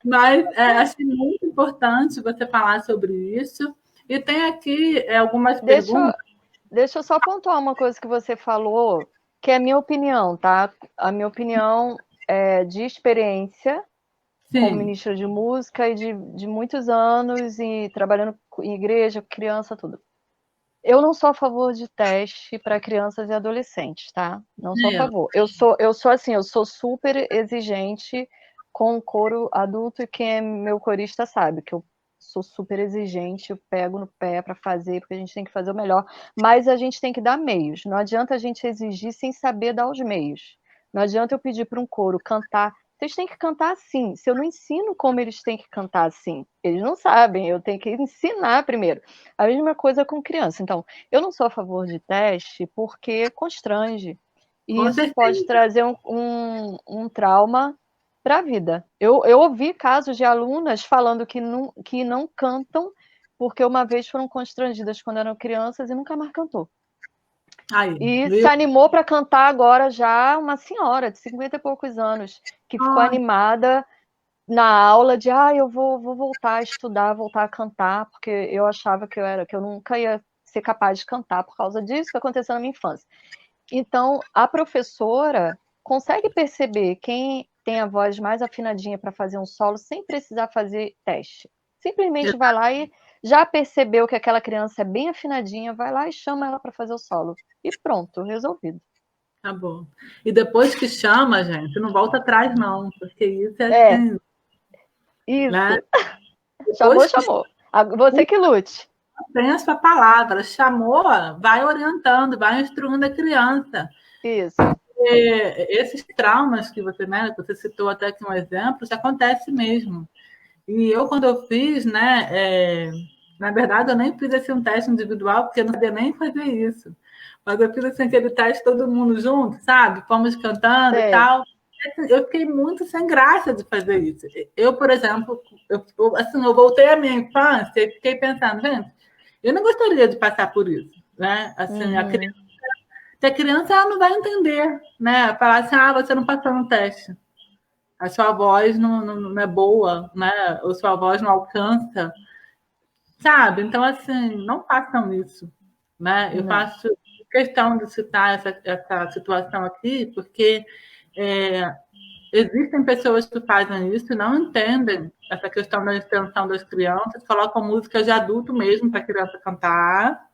Mas achei muito importante você falar sobre isso. E tem aqui algumas perguntas. Deixa eu só pontuar uma coisa que você falou, que é a minha opinião, tá? A minha opinião é de experiência como Sim, ministra de música e de muitos anos e trabalhando em igreja, criança, tudo. Eu não sou a favor de teste para crianças e adolescentes, tá? Não sou a é. favor. Eu sou super exigente com o coro adulto e quem é meu corista sabe que eu sou super exigente, eu pego no pé para fazer, porque a gente tem que fazer o melhor, mas a gente tem que dar meios. Não adianta a gente exigir sem saber dar os meios. Não adianta eu pedir para um coro cantar. Vocês têm que cantar assim. Se eu não ensino como eles têm que cantar assim, eles não sabem, eu tenho que ensinar primeiro. A mesma coisa com criança. Então, eu não sou a favor de teste porque constrange. E Com isso pode certeza. trazer um trauma para a vida. Eu ouvi casos de alunas falando que não cantam porque uma vez foram constrangidas quando eram crianças e nunca mais cantou. Aí, E se viu? animou para cantar agora já uma senhora de 50 e poucos anos, que ficou Ai, animada na aula de eu vou voltar a estudar, voltar a cantar, porque eu achava que eu nunca ia ser capaz de cantar por causa disso que aconteceu na minha infância. Então, a professora consegue perceber quem tem a voz mais afinadinha para fazer um solo sem precisar fazer teste. Simplesmente vai lá e já percebeu que aquela criança é bem afinadinha, vai lá e chama ela para fazer o solo. E pronto, resolvido. tá bom. E depois que chama, gente, não volta atrás, não, porque isso é É, assim, né? isso. Chamou, Depois que chamou. Você que lute. tem a sua palavra, chamou, vai orientando, vai instruindo a criança. Isso. Esses traumas que você, né, que você citou até aqui um exemplo, isso acontece mesmo. E eu, quando eu fiz, né, na verdade, eu nem fiz assim, um teste individual, porque eu não sabia nem fazer isso. Mas eu fiz assim, aquele teste todo mundo junto, sabe? Fomos cantando e Sei. tal. Eu fiquei muito sem graça de fazer isso. Eu, por exemplo, assim, eu voltei à minha infância e fiquei pensando, gente, eu não gostaria de passar por isso, né? Assim, Uhum. a criança ela não vai entender, né? Falar assim, você não passou no teste, a sua voz não é boa, né? Ou sua voz não alcança, sabe? Então, assim, não façam isso, né? Eu Não. faço questão de citar essa situação aqui, porque é, existem pessoas que fazem isso e não entendem essa questão da extensão das crianças, colocam música de adulto mesmo para a criança cantar,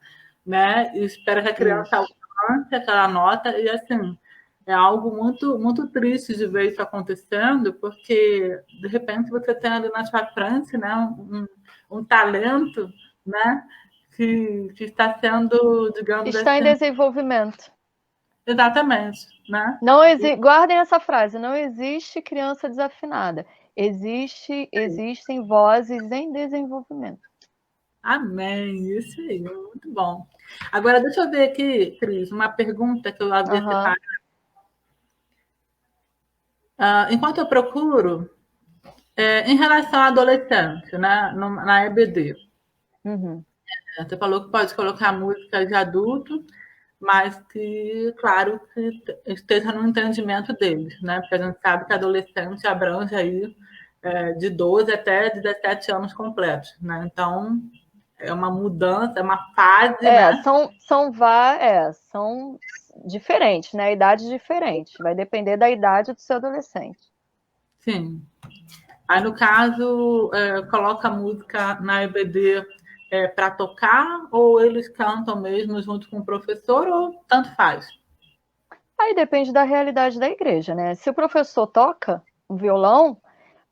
né? E espera que a criança Isso. alcance aquela nota, e assim, é algo muito, muito triste de ver isso acontecendo, porque de repente você tem ali na sua frente, né, um talento, né, que está sendo, digamos Está em assim, desenvolvimento. exatamente, né? Guardem essa frase, não existe criança desafinada. Existem vozes em desenvolvimento. Amém, isso aí, muito bom. Agora, deixa eu ver aqui, Cris, uma pergunta que eu havia Aham. separado. Enquanto eu procuro, em relação à adolescente, né, na EBD, Uhum. você falou que pode colocar música de adulto, mas que, claro, que esteja no entendimento deles, né? Porque a gente sabe que adolescente abrange aí de 12 até 17 anos completos, né? Então, é uma mudança, é uma fase, né? São diferentes, né? Idade diferente. Vai depender da idade do seu adolescente. Sim. Aí, no caso, coloca a música na EBD para tocar, ou eles cantam mesmo junto com o professor, ou tanto faz? Aí depende da realidade da igreja, né? Se o professor toca um violão,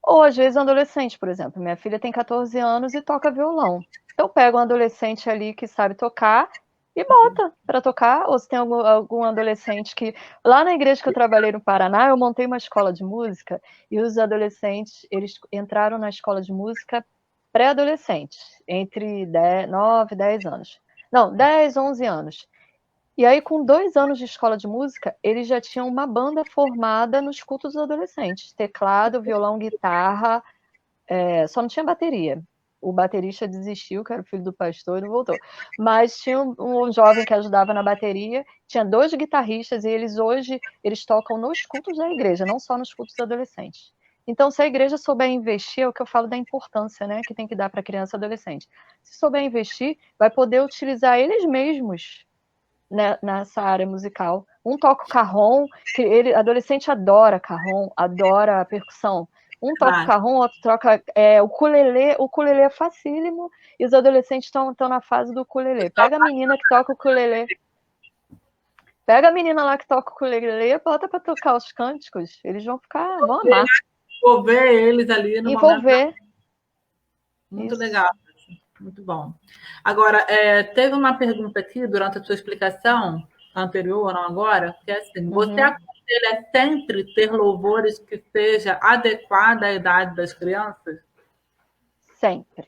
ou às vezes um adolescente, por exemplo. Minha filha tem 14 anos e toca violão. Então pega um adolescente ali que sabe tocar e bota para tocar. Ou se tem algum adolescente que. Lá na igreja que eu trabalhei no Paraná, eu montei uma escola de música e os adolescentes, eles entraram na escola de música pré-adolescentes, entre 9 e 10 anos. Não, 10, 11 anos. E aí, com 2 anos de escola de música, eles já tinham uma banda formada nos cultos dos adolescentes. Teclado, violão, guitarra, só não tinha bateria. O baterista desistiu, que era o filho do pastor, e não voltou. Mas tinha um jovem que ajudava na bateria, tinha 2 guitarristas, e eles hoje eles tocam nos cultos da igreja, não só nos cultos dos adolescentes. Então, se a igreja souber investir, é o que eu falo da importância, né, que tem que dar para criança e adolescente. Se souber investir, vai poder utilizar eles mesmos, né, nessa área musical Um toca o carrom, adolescente adora carrom, adora percussão. Um toca o carrom, outro troca o ukulele. O ukulele é facílimo e os adolescentes estão na fase do ukulele. Pega a menina que toca o ukulele. Pega a menina lá que toca o ukulele, bota para tocar os cânticos. Eles vão amar. Envolver eles ali no momento. Muito legal. Muito bom. Agora, teve uma pergunta aqui durante a sua explicação anterior, não agora, que é assim, você aconselha sempre ter louvores que seja adequado à idade das crianças? Sempre.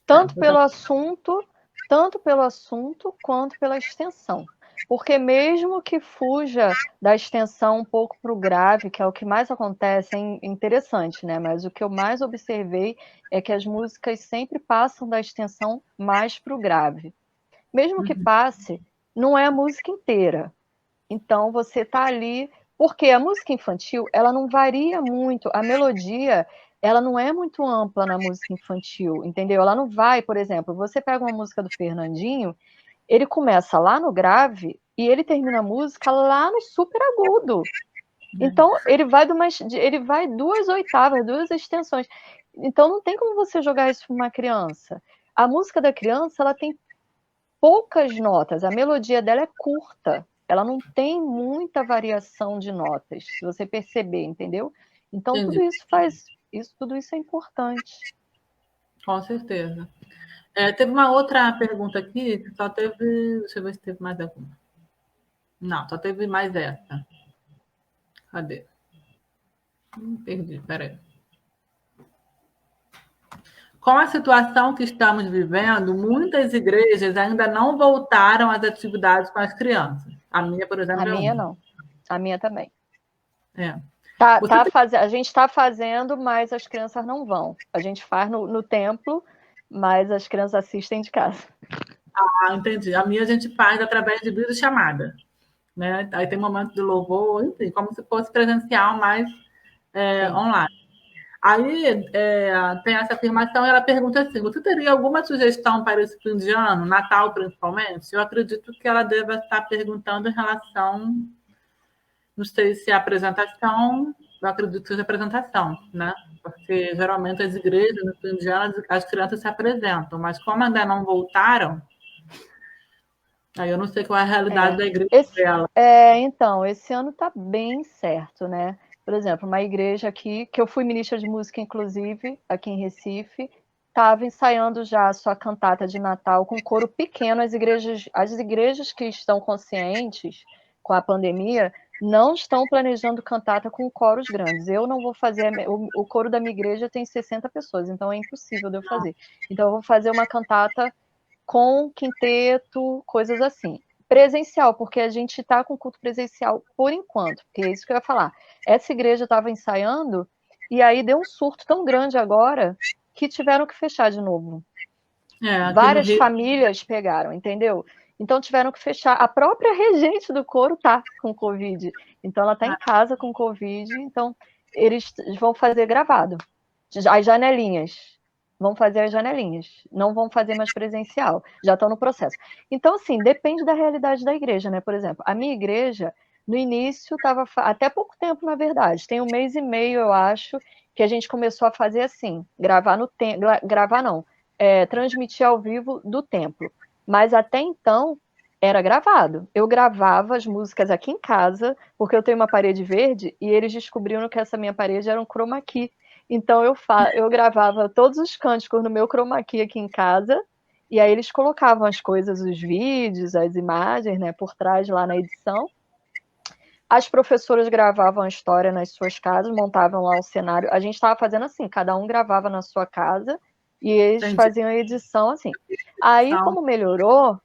Tanto pelo assunto quanto pela extensão. Porque mesmo que fuja da extensão um pouco para o grave, que é o que mais acontece, é interessante, né? Mas o que eu mais observei é que as músicas sempre passam da extensão mais para o grave. Mesmo que passe, não é a música inteira. Então você está ali, porque a música infantil, ela não varia muito, a melodia, ela não é muito ampla na música infantil, entendeu? Ela não vai, por exemplo, você pega uma música do Fernandinho, ele começa lá no grave e ele termina a música lá no super agudo. Então, ele vai 2 oitavas, 2 extensões. Então, não tem como você jogar isso para uma criança. A música da criança, ela tem poucas notas, a melodia dela é curta, ela não tem muita variação de notas, se você perceber, entendeu? Então, tudo isso é importante. Com certeza. Teve uma outra pergunta aqui, que só teve. Deixa eu ver se teve mais alguma. Não, só teve mais essa. Cadê? Perdi, peraí. Com a situação que estamos vivendo, muitas igrejas ainda não voltaram às atividades com as crianças. A minha, por exemplo, A minha não. A minha também. A gente está fazendo, mas as crianças não vão. A gente faz no templo, mas as crianças assistem de casa. Ah, entendi. A minha a gente faz através de videochamada. Né? Aí tem momentos de louvor, enfim, como se fosse presencial, mas online. Aí tem essa afirmação e ela pergunta assim: você teria alguma sugestão para esse fim de ano, Natal principalmente? Eu acredito que ela deva estar perguntando em relação, não sei se é apresentação, eu acredito que seja apresentação, né? Porque geralmente as igrejas, no fim de ano, as crianças se apresentam, mas como ainda não voltaram, aí eu não sei qual é a realidade da igreja dela. Então, esse ano está bem certo, né? Por exemplo, uma igreja aqui, que eu fui ministra de música, inclusive, aqui em Recife, estava ensaiando já a sua cantata de Natal com coro pequeno. As igrejas que estão conscientes com a pandemia não estão planejando cantata com coros grandes. Eu não vou fazer, o coro da minha igreja tem 60 pessoas, então é impossível de eu fazer. Então eu vou fazer uma cantata com quinteto, coisas assim. Presencial, porque a gente está com culto presencial por enquanto, porque é isso que eu ia falar. Essa igreja estava ensaiando e aí deu um surto tão grande agora que tiveram que fechar de novo. Várias famílias pegaram, entendeu? Então tiveram que fechar. A própria regente do coro tá com Covid. Então ela está em casa com Covid, então eles vão fazer gravado. As janelinhas. Vão fazer as janelinhas. Não vão fazer mais presencial. Já estão no processo. Então, assim, depende da realidade da igreja, né? Por exemplo, a minha igreja, no início, estava até pouco tempo, na verdade. Tem 1 mês e meio, eu acho, que a gente começou a fazer assim, transmitir ao vivo do templo. Mas até então era gravado. Eu gravava as músicas aqui em casa, porque eu tenho uma parede verde e eles descobriram que essa minha parede era um chroma key. Então eu gravava todos os cânticos no meu chroma key aqui em casa, e aí eles colocavam as coisas, os vídeos, as imagens, né, por trás lá na edição. As professoras gravavam a história nas suas casas, montavam lá o cenário. A gente estava fazendo assim, cada um gravava na sua casa e eles faziam a edição assim. Aí, como melhorou,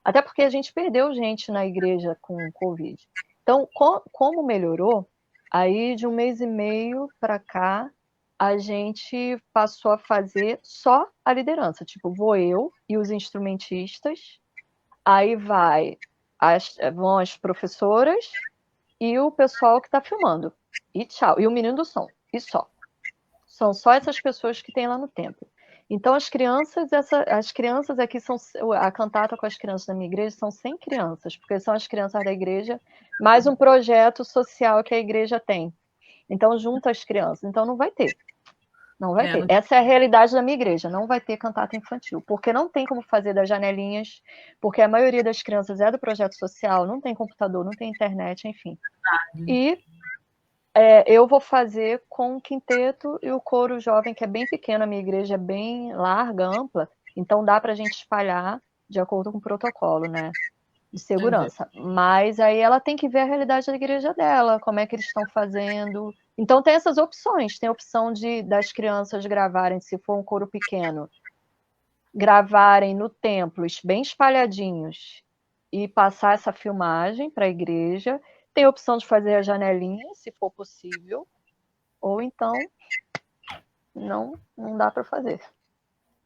até porque a gente perdeu gente na igreja com Covid. Então, como melhorou, aí de 1 mês e meio para cá, a gente passou a fazer só a liderança. Tipo, vou eu e os instrumentistas, aí vão as professoras e o pessoal que está filmando. E tchau. E o menino do som. E só. São só essas pessoas que tem lá no templo. Então, as crianças aqui são, a cantata com as crianças da minha igreja são 100 crianças, porque são as crianças da igreja, mais um projeto social que a igreja tem. Então, junta as crianças. Então, não vai ter. Não vai ter. Essa é a realidade da minha igreja. Não vai ter cantata infantil. Porque não tem como fazer das janelinhas, porque a maioria das crianças é do projeto social, não tem computador, não tem internet, enfim. E eu vou fazer com o quinteto e o coro jovem, que é bem pequeno, a minha igreja é bem larga, ampla, então dá para a gente espalhar de acordo com o protocolo, né, de segurança. Mas aí ela tem que ver a realidade da igreja dela, como é que eles estão fazendo. Então tem essas opções, tem a opção das crianças gravarem, se for um coro pequeno, gravarem no templo, bem espalhadinhos, e passar essa filmagem para a igreja. Tem a opção de fazer a janelinha, se for possível, ou então não dá para fazer.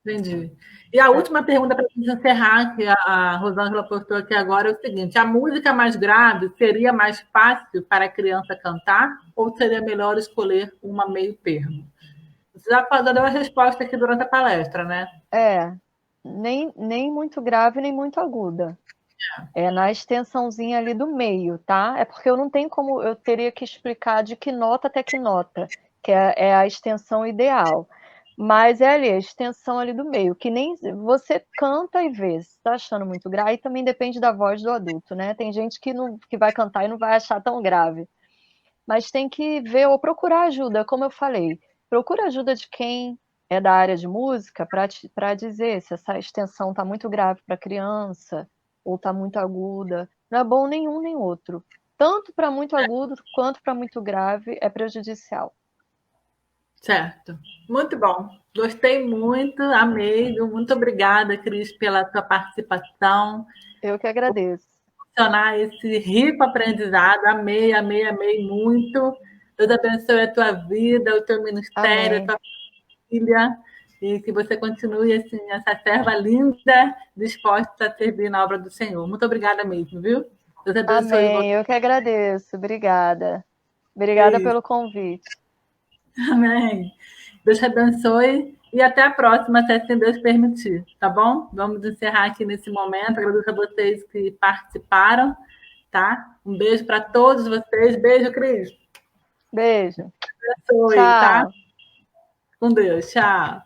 Entendi. E a última pergunta para a gente encerrar, que a Rosângela postou aqui agora, é o seguinte: a música mais grave seria mais fácil para a criança cantar ou seria melhor escolher uma meio termo? Você já deu a resposta aqui durante a palestra, né? Nem muito grave, nem muito aguda. É na extensãozinha ali do meio, tá? É porque eu não tenho como, eu teria que explicar de que nota até que nota, que é a extensão ideal. Mas é ali, a extensão ali do meio, que nem você canta e vê, se tá achando muito grave, e também depende da voz do adulto, né? Tem gente que vai cantar e não vai achar tão grave. Mas tem que ver ou procurar ajuda, como eu falei. Procura ajuda de quem é da área de música para dizer se essa extensão está muito grave para criança ou está muito aguda. Não é bom nenhum nem outro. Tanto para muito agudo quanto para muito grave é prejudicial. Certo. Muito bom. Gostei muito, amei. Muito obrigada, Cris, pela tua participação. Eu que agradeço. Funcionar esse rico aprendizado. Amei, amei, amei muito. Deus abençoe a tua vida, o teu ministério, Amém. a tua família. E que você continue assim, essa serva linda, disposta a servir na obra do Senhor. Muito obrigada mesmo, viu? Deus abençoe você. Amém. Eu que agradeço. Obrigada. Obrigada pelo convite. Amém. Deus te abençoe e até a próxima, se assim Deus permitir, tá bom? Vamos encerrar aqui nesse momento. Agradeço a vocês que participaram, tá? Um beijo para todos vocês. Beijo, Cris. Beijo. Abençoe, tá? Tchau. Com Deus. Tchau.